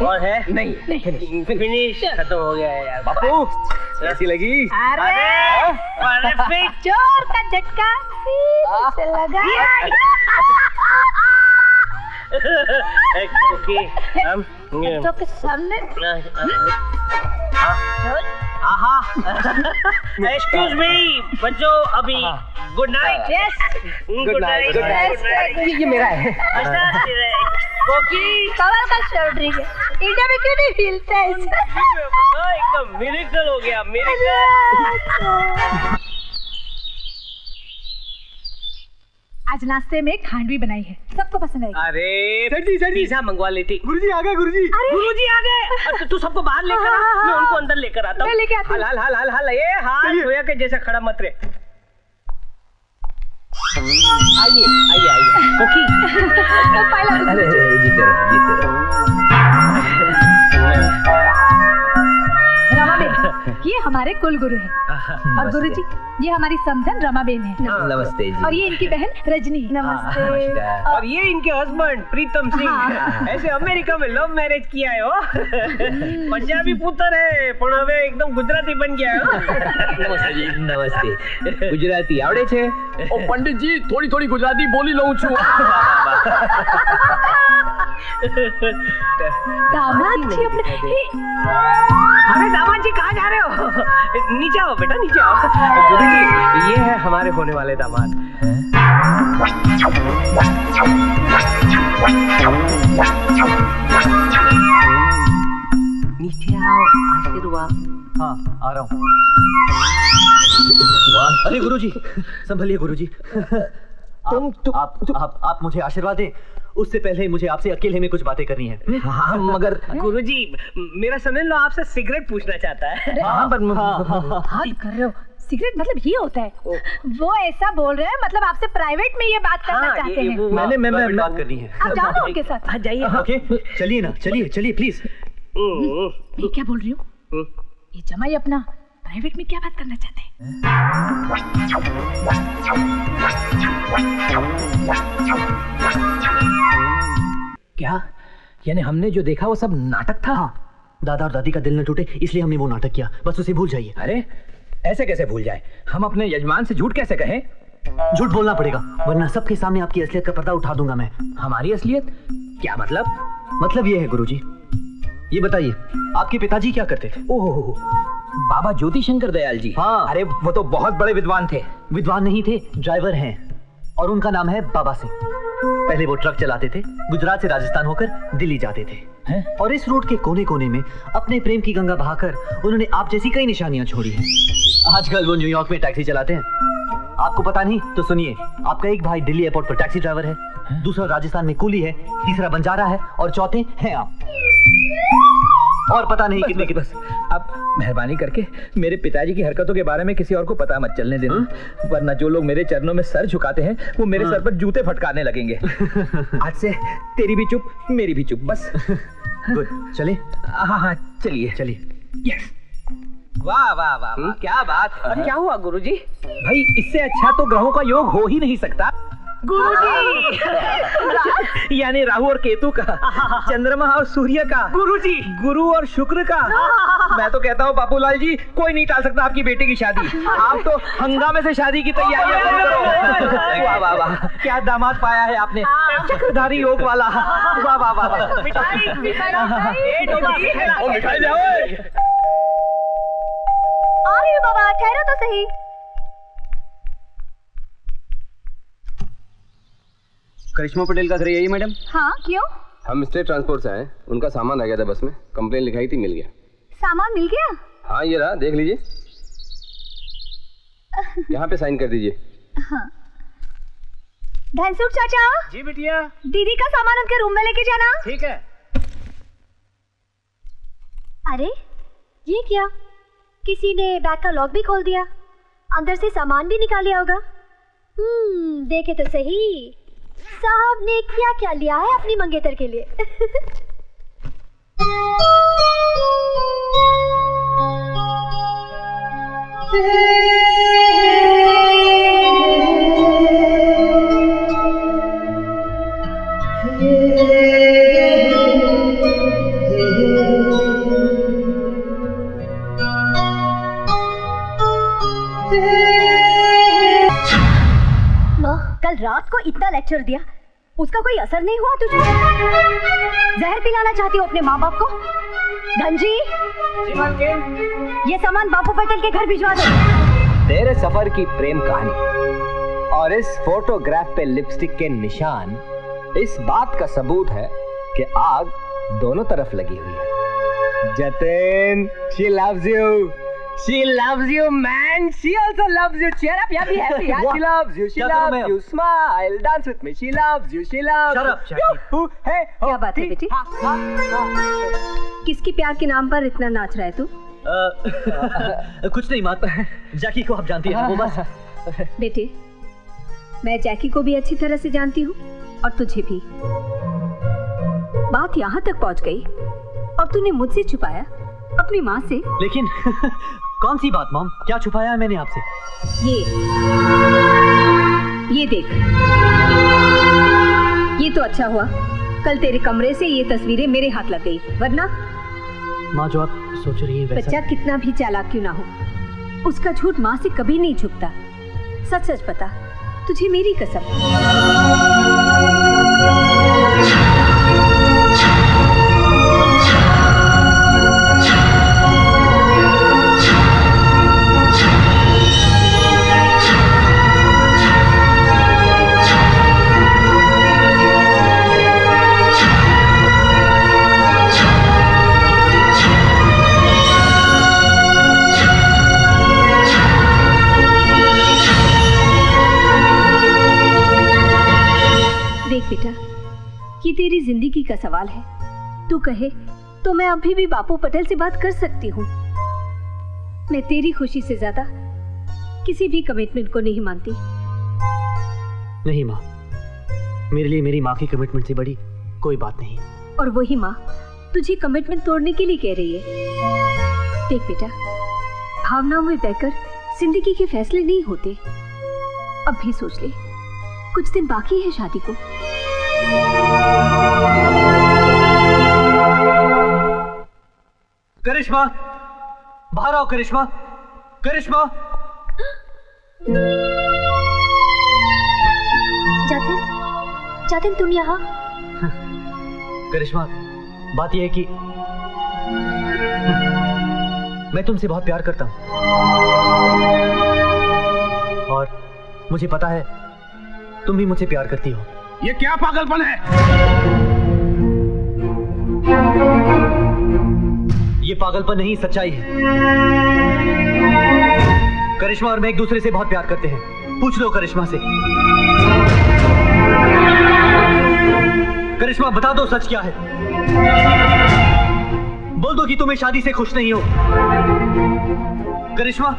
और है? नहीं, फिनिश, खत्म हो गया है यार। बापू कैसी लगी? अरे जोर का झटका से लगा। तो के सामने। एक्सक्यूज मी बच्चों, अभी गुड नाइट। Good night. ये मेरा है। कोकी कमाल का सॉफ्ट ड्रिंक है, इंडिया में क्यों नहीं मिलता है? एकदम मिरेकल हो गया, मिरेकल। आज नाश्ते में खांडवी बनाई है, सबको पसंद आई। अरे पिज़्ज़ा मंगवा लेती। गुरुजी आ गए। गुरुजी आ गए। तू सबको बाहर लेकर आ, मैं उनको अंदर लेकर आता हूँ। हाल ये हाथ धोया के जैसा खड़ा मत रहे। आइए कोकी। अरे जीते रहो। रमाबेन, ये हमारे कुल गुरु हैं और गुरुजी ये हमारी समधन रमाबेन है। नमस्ते जी। और ये इनकी बहन रजनी। नमस्ते। और ये इनके हस्बैंड प्रीतम सिंह। ऐसे अमेरिका में लव मैरिज किया है हो। पंजाबी पुत्र है पण હવે एकदम गुजराती बन गया है। नमस्ते जी। नमस्ते। गुजराती आवड़े छे? ओ पंडित जी, थोड़ी गुजराती बोली लऊं छू। दामाद जी अरे दामाद जी कहाँ जा रहे हो? नीचे आओ बेटा, नीचे आओ। गुरुजी, ये है हमारे होने वाले दामाद। नीचे आओ, आशीर्वाद। हाँ आ रहा हूँ। अरे गुरुजी, संभलिए गुरुजी। आप मुझे आशीर्वाद दें, उससे पहले मुझे आपसे अकेले में कुछ बातें करनी है। हाँ मगर गुरुजी, मेरा सन-इन-लॉ आपसे सिगरेट पूछना चाहता है। हाँ पर हाथ कर रहे हो, सिगरेट मतलब ये होता है। वो ऐसा बोल रहे हैं मतलब आपसे प्राइवेट में ये बात करना चाहते हैं। मैंने बात करनी है। आप जाओ ना उनके साथ। हाँ जाइए। ओके चलिए ना, चलिए प्लीज। मैं क्या बोल रही हूँ, ये जमाई अपना प्राइवेट में क्या बात करना चाहते हैं? क्या यानी हमने जो देखा वो सब नाटक था? हाँ, दादा और दादी का दिल न टूटे इसलिए हमने वो नाटक किया, बस उसे भूल जाइए। अरे ऐसे कैसे भूल जाए? हम अपने यजमान से झूठ कैसे कहें? झूठ बोलना पड़ेगा वरना सबके सामने आपकी असलियत का पर्दा उठा दूंगा मैं। हमारी असलियत? क्या मतलब? मतलब ये है गुरुजी, ये बताइए आपके पिताजी क्या करते थे? ओह, बाबा ज्योति शंकर दयाल जी। हाँ। अरे वो तो बहुत बड़े विद्वान थे। विद्वान नहीं थे, ड्राइवर हैं, और उनका नाम है बाबा सिंह। पहले वो ट्रक चलाते थे, गुजरात से राजस्थान होकर दिल्ली जाते थे। और इस रोड के कोने कोने में अपने प्रेम की गंगा बहाकर उन्होंने आप जैसी कई निशानियां छोड़ी हैं। आजकल वो न्यूयॉर्क में टैक्सी चलाते हैं। आपको पता नहीं तो सुनिए, आपका एक भाई दिल्ली एयरपोर्ट पर टैक्सी ड्राइवर है, दूसरा राजस्थान में कूली है, तीसरा बंजारा है और चौथे हैं आप। और पता नहीं कितने बस अब मेहरबानी करके मेरे पिताजी की हरकतों के बारे में किसी और को पता मत चलने देना, वरना जो लोग मेरे चरणों में सर झुकाते हैं वो मेरे सर पर जूते फटकारने लगेंगे। आज से तेरी भी चुप मेरी भी चुप, बस। गुड, चले? हाँ चलिए। यस। वाह वाह वाह, क्या बात। क्या हुआ गुरुजी? भाई इससे अच्छा तो ग्रहों का योग हो ही नहीं सकता। गुरुजी यानी राहु और केतु का, चंद्रमा और सूर्य का, गुरुजी गुरु और शुक्र का। मैं तो कहता हूँ बापूलाल जी, कोई नहीं टाल सकता आपकी बेटी की शादी। आप तो हंगामे से शादी की तैयारियां करो। वाह वाह वाह, क्या दामाद पाया है आपने, चक्रधारी योग वाला। वाह वाह वाह। मिठाई जाओ। आ रही हो बाबा, ठहरो तो सही। करिश्मा पटेल का घर यही मैडम? हाँ क्यों? हम स्टेट ट्रांसपोर्ट से आए, उनका सामान आ गया था बस में, कंप्लेन लिखाई थी, मिल गया। सामान मिल गया? हाँ ये रहा, देख लीजिए। यहाँ पे साइन कर दीजिए। हाँ। धनसुख चाचा। जी बिटिया। दीदी का सामान उनके रूम में लेके जाना। ठीक है। अरे ये क्या, किसी ने बैग का लॉक भी खोल दिया, अंदर से सामान भी निकाल लिया होगा। देखे तो सही साहब ने क्या क्या लिया है अपनी मंगेतर के लिए। कल रात को इतना लेक्चर दिया, उसका कोई असर नहीं हुआ तुझे? जहर पिलाना चाहती हो अपने माँ बाप को? धनजी, ये सामान बापू पटेल के घर भिजवा दो। तेरे सफर की प्रेम कहानी और इस फोटोग्राफ पे लिपस्टिक के निशान इस बात का सबूत है कि आग दोनों तरफ लगी हुई है। Jatin, she loves you. She loves you, man. She also loves you. Cheer up, yeah, be happy. Yeah, she loves you. She loves you. Smile, dance with me. She loves you. She loves you. Shut up, Jackie. Hey, क्या बात है बेटी? किसकी प्यार के नाम पर इतना नाच रहा है तू? कुछ नहीं माता, जैकी को आप जानती हैं, वो बस। बेटे, मैं जैकी को भी अच्छी तरह से जानती हूँ और तुझे भी। बात यहाँ तक पहुँच गई और तूने मुझसे छुपाया अपनी माँ से। लेकिन कौन सी बात मॉम, क्या छुपाया है मैंने आपसे? ये देख, ये तो अच्छा हुआ कल तेरे कमरे से ये तस्वीरें मेरे हाथ लग गई, वरना माँ जो आप सोच रही हैं वैसा। बच्चा कितना भी चालाक क्यों ना हो, उसका झूठ माँ से कभी नहीं छुपता। सच सच बता, तुझे मेरी कसम। बेटा, ये तेरी जिंदगी का सवाल है। तू कहे तो मैं अभी भी बापू पटेल से बात कर सकती हूँ। मैं तेरी खुशी से ज्यादा किसी भी कमिटमेंट को नहीं मानती। नहीं माँ, मेरे लिए मेरी माँ की कमिटमेंट से बड़ी कोई बात नहीं। और वही माँ तुझे कमिटमेंट तोड़ने के लिए कह रही है। देख बेटा, भावनाओं में बहकर जिंदगी के फैसले नहीं होते। अब भी सोच ले, कुछ दिन बाकी है शादी को। करिश्मा, बाहर आओ करिश्मा। करिश्मा, जतिन, जतिन तुम यहाँ? करिश्मा, बात यह है कि मैं तुमसे बहुत प्यार करता हूं और मुझे पता है तुम भी मुझसे प्यार करती हो। ये क्या पागलपन है? ये पागलपन नहीं, सच्चाई है। करिश्मा और मैं एक दूसरे से बहुत प्यार करते हैं। पूछ लो करिश्मा से। करिश्मा, बता दो सच क्या है। बोल दो कि तुम इस शादी से खुश नहीं हो। करिश्मा,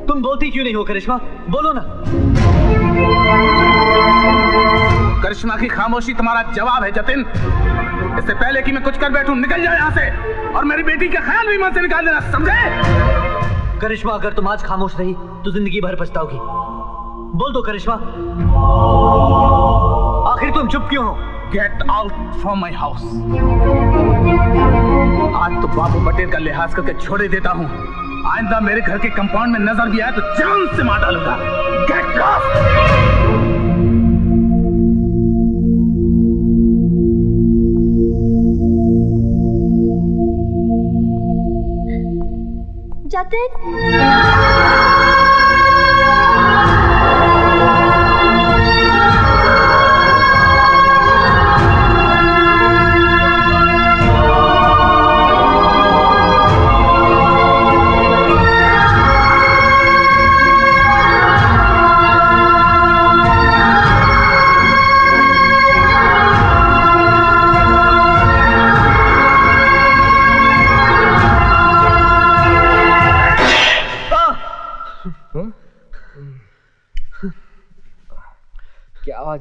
तुम बोलती क्यों नहीं हो? करिश्मा, बोलो ना। करिश्मा की खामोशी तुम्हारा जवाब है जतिन। इससे पहले कि मैं कुछ कर बैठूं, निकल जाओ यहाँ से और मेरी बेटी का ख्याल भी मन से निकाल देना, समझे? करिश्मा, अगर तुम आज खामोश रही तो जिंदगी भर पछताओगी। बोल दो करिश्मा, आखिर तुम चुप क्यों हो? Get out from my house. आज तो बापू पटेल का लिहाज करके छोड़ देता हूँ। आइंदा मेरे घर के कंपाउंड में नजर भी आए तो जान से मार डालूंगा। Get lost. जतिन,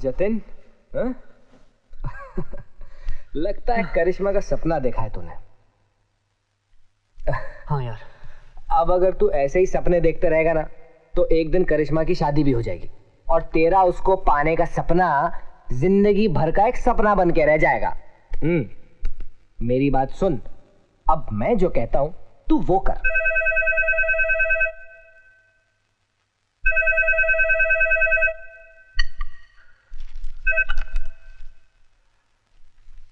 जतिन, लगता है करिश्मा का सपना देखा है तूने। हाँ यार। अब अगर तू ऐसे ही सपने देखते रहेगा ना तो एक दिन करिश्मा की शादी भी हो जाएगी और तेरा उसको पाने का सपना जिंदगी भर का एक सपना बन के रह जाएगा। मेरी बात सुन, अब मैं जो कहता हूं तू वो कर।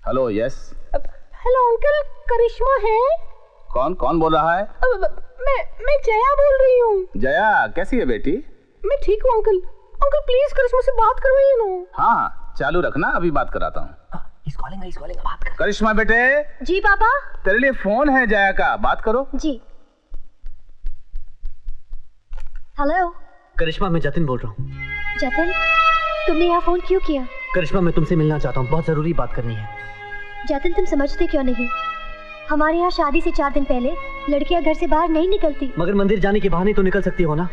Hello, yes. हेलो अंकल, करिश्मा है? कौन कौन बोल रहा है? मैं जया बोल रही हूँ। जया, कैसी है बेटी? मैं ठीक हूँ अंकल। अंकल प्लीज करिश्मा से बात करवाइए ना। हाँ, चालू रखना, अभी बात कराता हूँ। बात कर। करिश्मा बेटे। जी पापा। तेरे लिए फोन है जया का, बात करो। जी। हेलो करिश्मा, मैं जतिन बोल रहा हूँ। जतिन, तुमने यहाँ फोन क्यों किया? करिश्मा, मैं तुमसे मिलना चाहता हूँ, बहुत जरूरी बात करनी है। जतिन, तुम समझते क्यों नहीं? हमारे यहाँ शादी से 4 दिन पहले लड़कियां घर से बाहर नहीं निकलती। मगर मंदिर जाने के बहाने तो निकल सकती हो ना।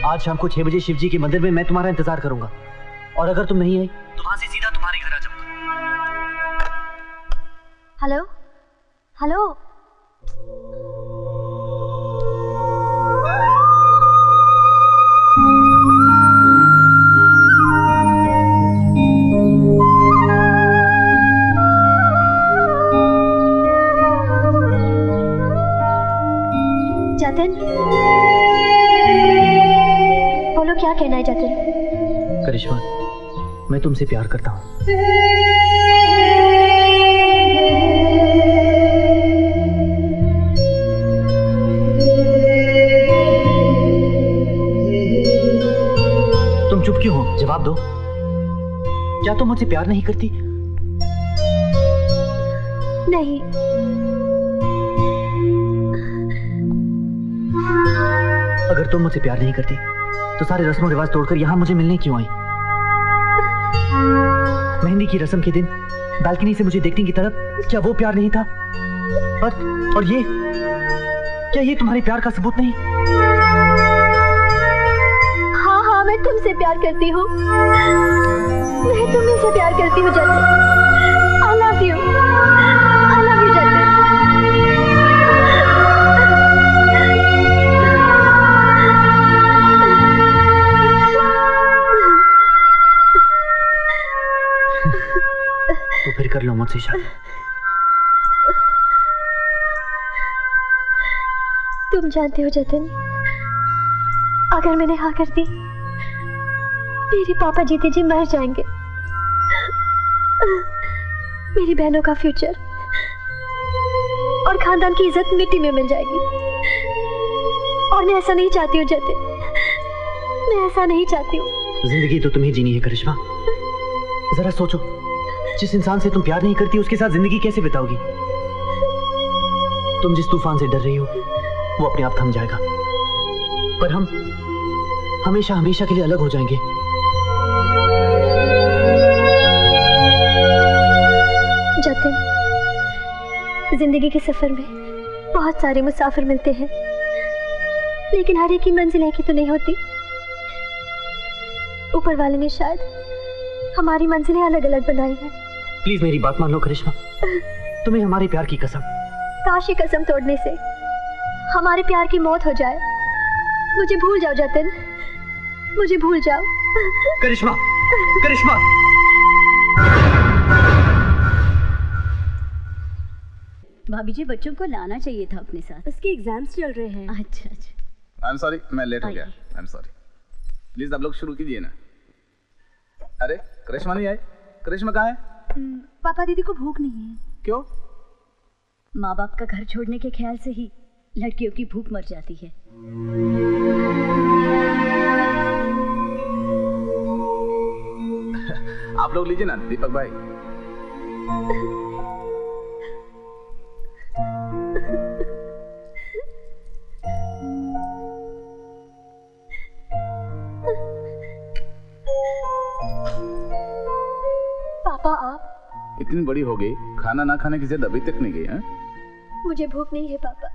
आज शाम को 6 बजे शिव जी के मंदिर में मैं तुम्हारा इंतजार करूंगा और अगर तुम नहीं आई तो वहां से सीधा तुम्हारे घर आ जाऊंगा। Hello hello. जतिन, बोलो क्या कहना है जतिन? करिश्मा, मैं तुमसे प्यार करता हूँ। तुम चुप क्यों हो? जवाब दो। क्या तुम मुझसे प्यार नहीं करती? नहीं। अगर तुम मुझसे प्यार नहीं करती तो सारे रस्मों रिवाज तोड़कर यहाँ मुझे मिलने क्यों आई? मेहंदी की रस्म के दिन बालकनी से मुझे देखने की तरफ, क्या वो प्यार नहीं था? और ये, क्या ये तुम्हारे प्यार का सबूत नहीं? हाँ हाँ, मैं तुमसे प्यार करती हूँ। मैं तुम्हें से प्यार करती हूँ Jatin. I love you. I love you Jatin. तो फिर कर लो मुझसे शादी। तुम जानते हो जतिन, अगर मैंने हाँ कर दी, मेरे पापा जीते जी मर जाएंगे। मेरी बहनों का फ्यूचर और खानदान की इज्जत मिट्टी में मिल जाएगी। और मैं ऐसा नहीं चाहती हूँ जतिन, मैं ऐसा नहीं चाहती हूँ। जिंदगी तो तुम्हें जीनी है करिश्मा। जरा सोचो, जिस इंसान से तुम प्यार नहीं करती उसके साथ जिंदगी कैसे बिताओगी? तुम जिस तूफान से डर रही हो वो अपने आप थम जाएगा, पर हम हमेशा हमेशा के लिए अलग हो जाएंगे। जतिन, जिंदगी के सफर में बहुत सारे मुसाफिर मिलते हैं, लेकिन हर एक की मंजिल एक ही तो नहीं होती। ऊपर वाले ने शायद हमारी मंजिलें अलग अलग बनाई हैं। प्लीज मेरी बात मान लो करिश्मा, तुम्हें हमारे प्यार की कसम। काश ये कसम तोड़ने से हमारे प्यार की मौत हो जाए। मुझे भूल जाओ जतिन, मुझे भूल जाओ। करिश्मा, करिश्मा। भाभी जी, बच्चों को लाना चाहिए था अपने साथ। उसके एग्जाम्स चल रहे हैं। अच्छा अच्छा। आई एम सॉरी, मैं लेट हो गया। I am sorry. प्लीज आप लोग शुरू कीजिए ना। अरे करिश्मा नहीं आई? करिश्मा कहाँ है? पापा दीदी को भूख नहीं है। क्यों? माँ बाप का घर छोड़ने के ख्याल से ही लड़कियों की भूख मर जाती है। आप लोग लीजिए ना दीपक भाई। पापा आप? इतनी बड़ी हो गई, खाना ना खाने की जिद अभी तक नहीं गई है? मुझे भूख नहीं है पापा।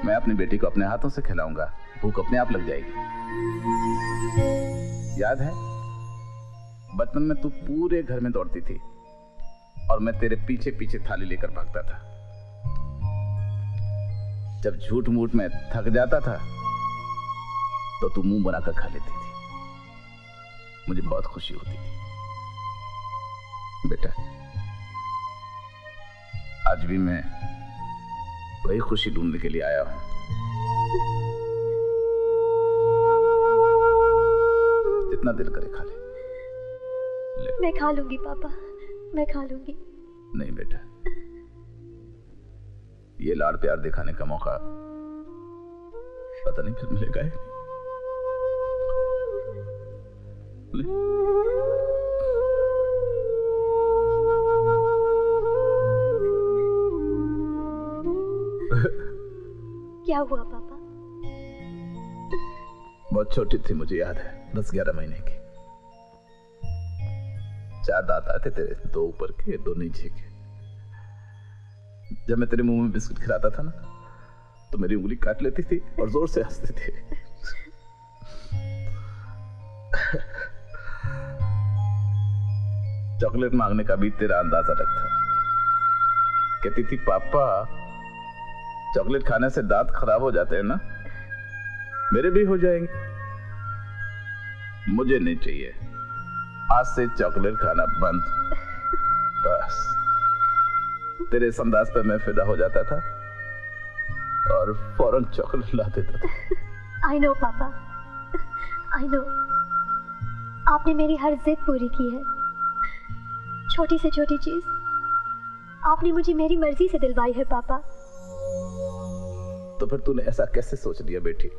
मैं अपनी बेटी को अपने हाथों से खिलाऊंगा, भूख अपने आप लग जाएगी। याद है बचपन में तू पूरे घर में दौड़ती थी और मैं तेरे पीछे पीछे थाली लेकर भागता था। जब झूठ मूठ में थक जाता था तो तू मुंह बनाकर खा लेती थी। मुझे बहुत खुशी होती थी। बेटा, आज भी मैं वही खुशी ढूंढने के लिए आया हूं। जितना दिल करे खा ले। मैं खा लूंगी पापा, मैं खा लूंगी। नहीं बेटा, ये लाड़ प्यार दिखाने का मौका पता नहीं फिर मिलेगा है। क्या हुआ पापा? बहुत छोटी थी, मुझे याद है, 10-11 महीने की। 4 दांत आते तेरे, 2 ऊपर के 2 नीचे के। जब मैं तेरे मुंह में बिस्कुट खिलाता था ना तो मेरी उंगली काट लेती थी और जोर से हंसती थी। चॉकलेट मांगने का भी तेरा अंदाजा अलग था। कहती थी पापा चॉकलेट खाने से दांत खराब हो जाते हैं ना, मेरे भी हो जाएंगे। मुझे नहीं चाहिए, आज से चॉकलेट खाना बंद। बस तेरे इस अंदाज पर मैं फिदा हो जाता था और फौरन चॉकलेट ला देता था। I know पापा, I know। आपने मेरी हर जिद पूरी की है। छोटी से छोटी चीज आपने मुझे मेरी मर्जी से दिलवाई है पापा। तो फिर तूने ऐसा कैसे सोच लिया बेटी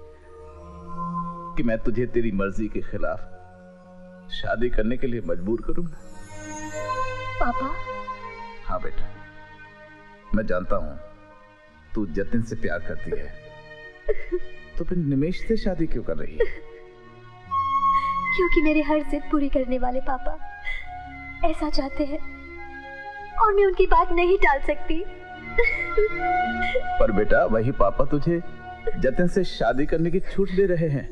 कि मैं तुझे तेरी मर्जी के खिलाफ शादी करने के लिए मजबूर करूंगा? पापा। हाँ बेटा, मैं जानता हूं तू जतिन से प्यार करती है, तो फिर निमेश से शादी क्यों कर रही है? क्योंकि मेरे हर जिद पूरी करने वाले पापा ऐसा चाहते हैं और मैं उनकी बात नहीं टाल सकती। पर बेटा वही पापा तुझे जतिन से शादी करने की छूट दे रहे हैं।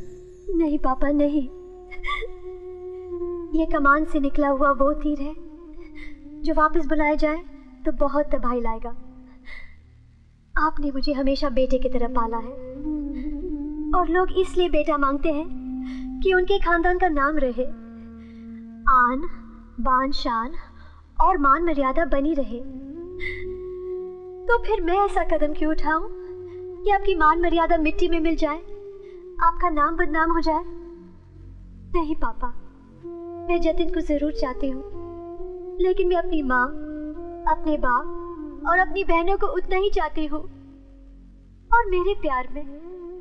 नहीं पापा नहीं, ये कमान से निकला हुआ वो तीर है जो वापस बुलाया जाए तो बहुत तबाही लाएगा। आपने मुझे हमेशा बेटे की तरह पाला है और लोग इसलिए बेटा मांगते हैं कि उनके खानदान का नाम रहे, आन बान शान और मान मर्यादा बनी रहे। तो फिर मैं ऐसा कदम क्यों उठाऊं कि आपकी मान मर्यादा मिट्टी में मिल जाए, आपका नाम बदनाम हो जाए? नहीं पापा, मैं जतिन को जरूर चाहती हूँ, लेकिन मैं अपनी माँ, अपने बाप और अपनी बहनों को उतना ही चाहती हूँ। और मेरे प्यार में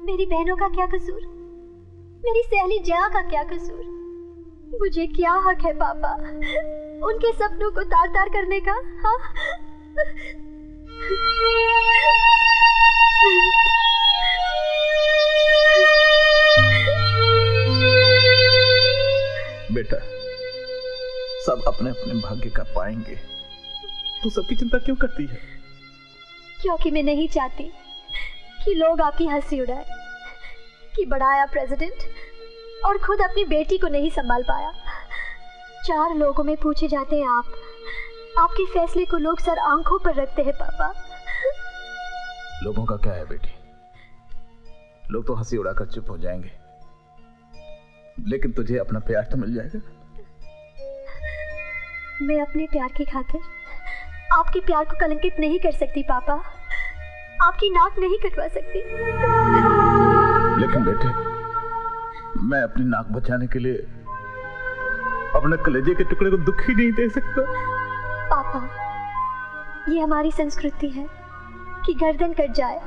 मेरी बहनों का क्या कसूर, मेरी सहेली जया का क्या कसूर? मुझे क्या हक है पापा उनके सपनों को तार तार करने का? हाँ? बेटा सब अपने अपने भाग्य का पाएंगे, तू सबकी चिंता क्यों करती है? क्योंकि मैं नहीं चाहती कि लोग आपकी हंसी उड़ाए कि बढ़ाया प्रेसिडेंट और खुद अपनी बेटी को नहीं संभाल पाया। 4 लोगों में पूछे जाते हैं आप, आपके फैसले को लोग सर आंखों पर रखते हैं पापा। लोगों का क्या है बेटी, लोग तो हंसी उड़ाकर चुप हो जाएंगे, लेकिन तुझे अपना प्यार तो मिल जाएगा। मैं अपने प्यार की खातिर आपके प्यार को कलंकित नहीं कर सकती पापा, आपकी नाक नहीं कटवा सकती। लेकिन बेटे मैं अपनी नाक बचाने के लिए अपने कलेजे के टुकड़े को दुख ही नहीं दे सकता। पापा ये हमारी संस्कृति है कि गर्दन कट जाए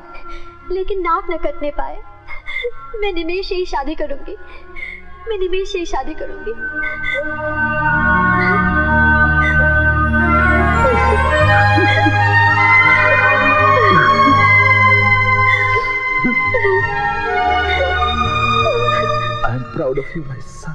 लेकिन नाक न कटने पाए। मैं निमेश से ही शादी करूंगी, मैं निमेश से ही शादी करूंगी। I am proud of you, my son.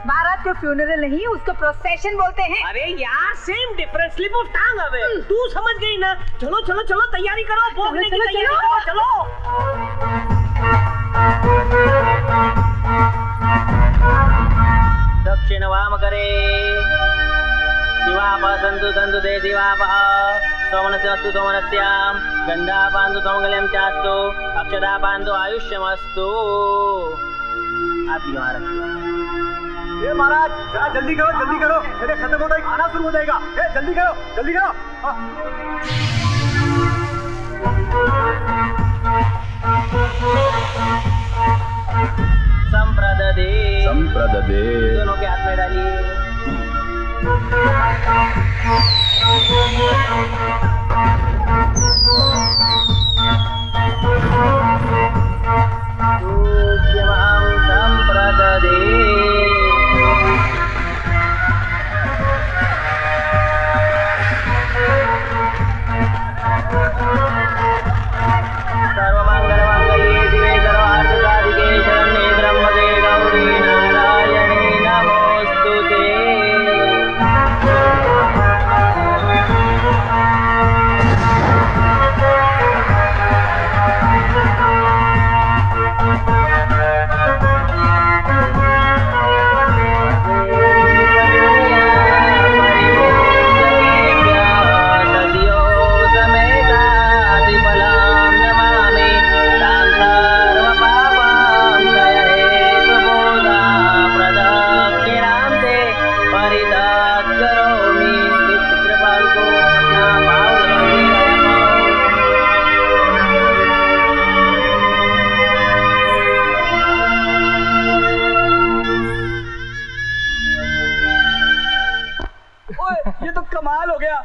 बारात को फ्यूनरल नहीं, उसको प्रोसेशन बोलते हैं। अरे यार same difference, slip of tongue. अबे तू समझ गई ना? चलो चलो चलो तैयारी करो, भोगने की तैयारी करो, चलो। दक्षिण वाम करे शिवाप संतु संतु दे शिवाप सोमनस्यस्तु सोमनस्याम गंधा पांदु सोमंगल्यम चास्तु अक्षदा पांदु आयुष्यमस्तु। आप यहाँ रखिए। ये महाराज जरा जल्दी करो, जल्दी करो, मेरे खत्म होता ही खाना शुरू हो जाएगा। जल्दी करो, जल्दी करो। संप्रददे संप्रददे दोनों के हाथ में डालिए। संप्रददे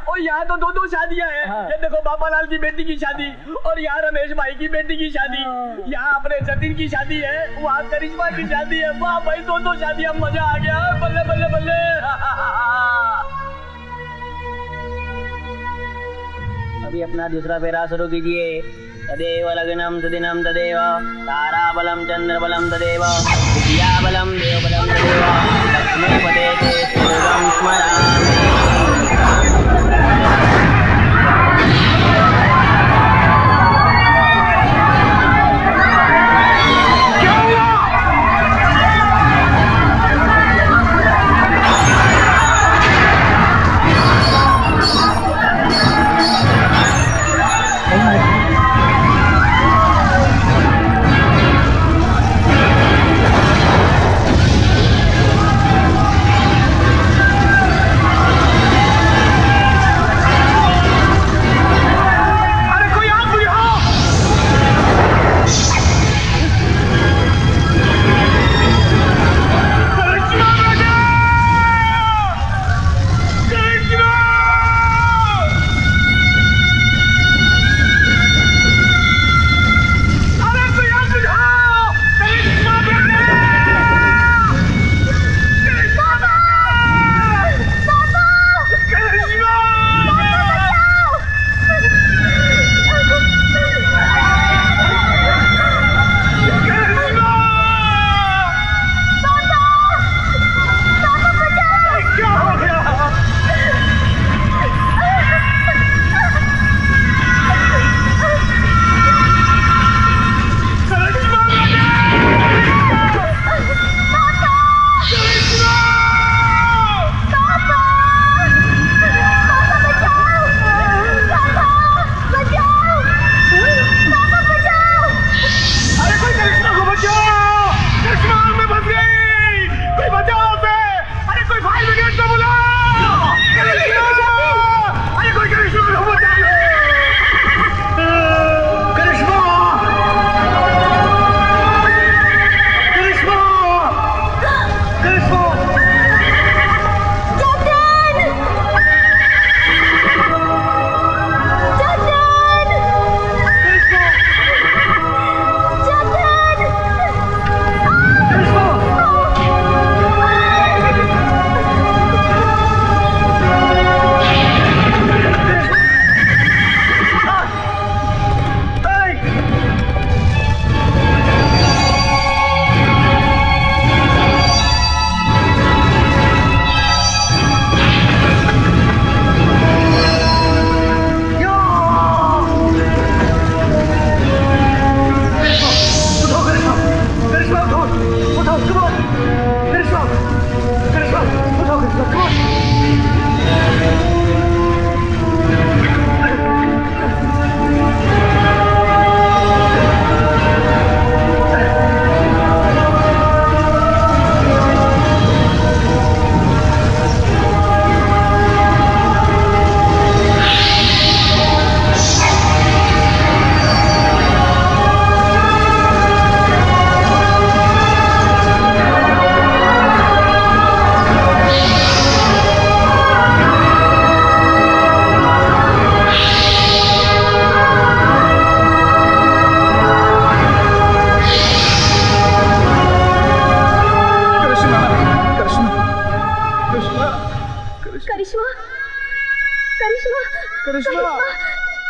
और यहाँ तो दो शादियाँ हैं। ये देखो बाबालाल की बेटी की शादी और यहाँ रमेश भाई की बेटी की शादी, यहाँ अपने जतिन की शादी है, वहाँ करिश्मा की शादी है। वाह भाई, दो शादियाँ, मजा आ गया। बल्ले बल्ले बल्ले। अभी अपना दूसरा फेरा शुरू कीजिए। तदेव लग्नम सुदिनम तदेव ताराबलम चंद्रबलम तदेव विद्याबलम देवबलम तदेव लक्ष्मीपते ते सर्वं स्मरामि।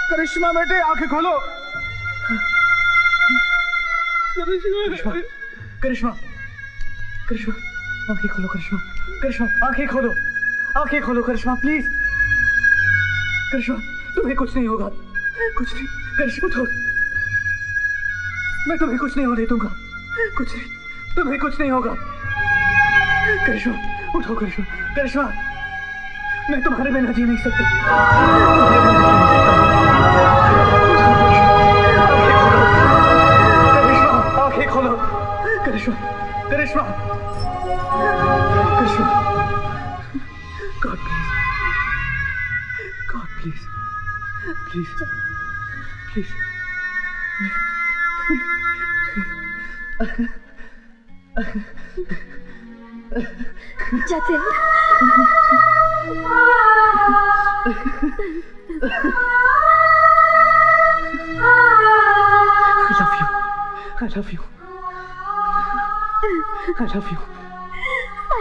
करिश्मा बेटे आंखें खोलो। करिश्मा करिश्मा करिश्मा आंखें खोलो। करिश्मा करिश्मा आंखें खोलो, आंखें खोलो करिश्मा प्लीज। करिश्मा तुम्हें कुछ नहीं होगा, कुछ नहीं। करिश्मा उठो, मैं तुम्हें कुछ नहीं होने दूंगा, कुछ नहीं, तुम्हें कुछ नहीं होगा। करिश्मा उठो। करिश्मा करिश्मा मैं तुम्हारे बिना जी नहीं सकता। करिश्मा आंखें खोलो। Karishma Karishma Karishma god please please please Jatin I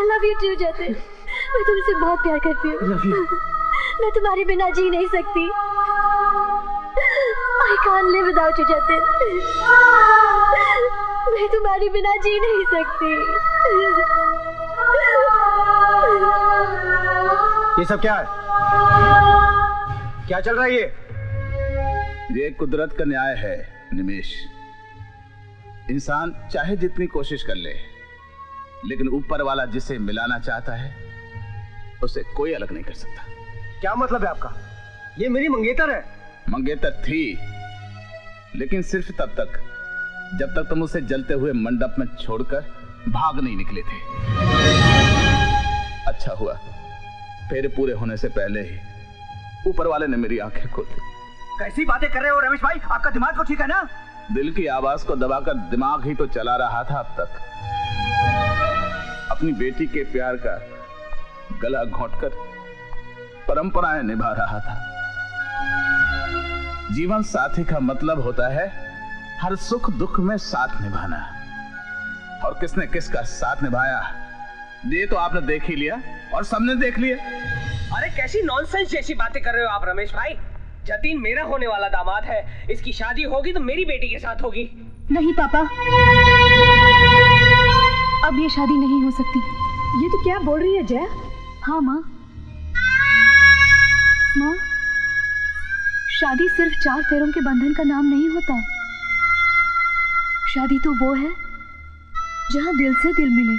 love you too, Jatin. मैं तुमसे बहुत प्यार करती हूँ। मैं तुम्हारे बिना जी नहीं सकती। I can't live without you, Jatin. मैं तुम्हारे बिना जी नहीं सकती। ये सब क्या है? क्या चल रहा है ये कुदरत का न्याय है निमेश। इंसान चाहे जितनी कोशिश कर ले, लेकिन ऊपर वाला जिसे मिलाना चाहता है उसे कोई अलग नहीं कर सकता। क्या मतलब है आपका? ये मेरी मंगेतर है। मंगेतर थी, लेकिन सिर्फ तब तक जब तक तुम उसे जलते हुए मंडप में छोड़कर भाग नहीं निकले थे। अच्छा हुआ फेरे पूरे होने से पहले ही ऊपर वाले ने मेरी आंखें खोल दी। कैसी बातें कर रहे हो रमेश भाई? आपका दिमाग तो ठीक है ना? दिल की आवाज को दबाकर दिमाग ही तो चला रहा था अब तक। अपनी बेटी के प्यार का गला घोंटकर परंपराएं निभा रहा था। जीवन साथी का मतलब होता है हर सुख दुख में साथ निभाना। और किसने किसका साथ निभाया ये तो आपने देख ही लिया और सबने देख लिया। अरे कैसी नॉनसेंस जैसी बातें कर रहे हो आप रमेश भाई। जतिन मेरा होने वाला दामाद है। इसकी शादी होगी तो मेरी बेटी के साथ होगी। नहीं पापा, अब ये शादी नहीं हो सकती। ये तो क्या बोल रही है जया? हाँ माँ। माँ, शादी सिर्फ 4 फेरों के बंधन का नाम नहीं होता। शादी तो वो है जहाँ दिल से दिल मिले।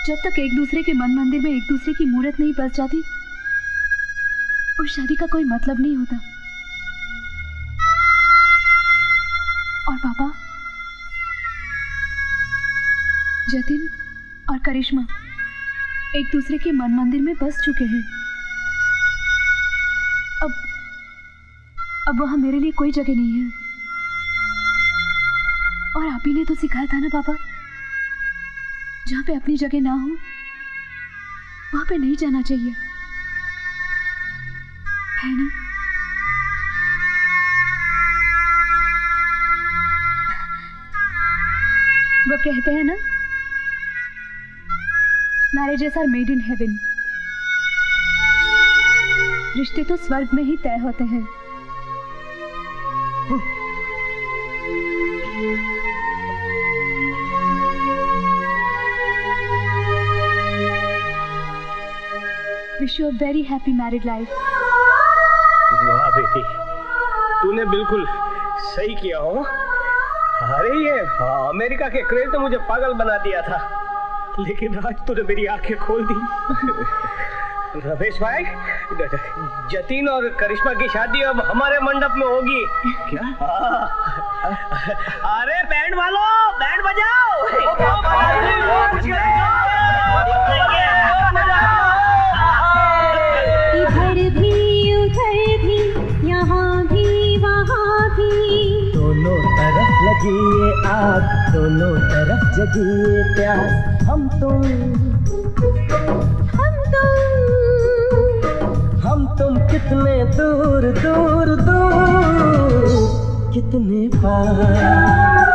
जब तक एक दूसरे के मन मंदिर में एक दूसरे की मूरत नहीं बस जाती, उस शादी का कोई मतलब नहीं होता। और पापा, जतिन और करिश्मा एक दूसरे के मन मंदिर में बस चुके हैं। अब वहां मेरे लिए कोई जगह नहीं है। और आप ही ने तो सिखाया था ना पापा, जहां पे अपनी जगह ना हो वहां पे नहीं जाना चाहिए, है ना? वो कहते हैं ना, marriages are made in heaven. रिश्ते तो स्वर्ग में ही तय होते हैं। Wish you a very happy married life. वाह बेटी, तूने बिल्कुल सही किया हो। अरे ये अमेरिका के क्रेज तो मुझे पागल बना दिया था, लेकिन आज तूने मेरी आंखें खोल दी। रमेश भाई, जतिन और करिश्मा की शादी अब हमारे मंडप में होगी। क्या? अरे बैंड वालों, बैंड बजाओ। इधर भी उधर भी यहाँ भी वहाँ भी, दोनों तरफ लगी ये आग, दोनों तरफ जगी ये प्यास। हम तुम कितने दूर दूर दूर, कितने पार।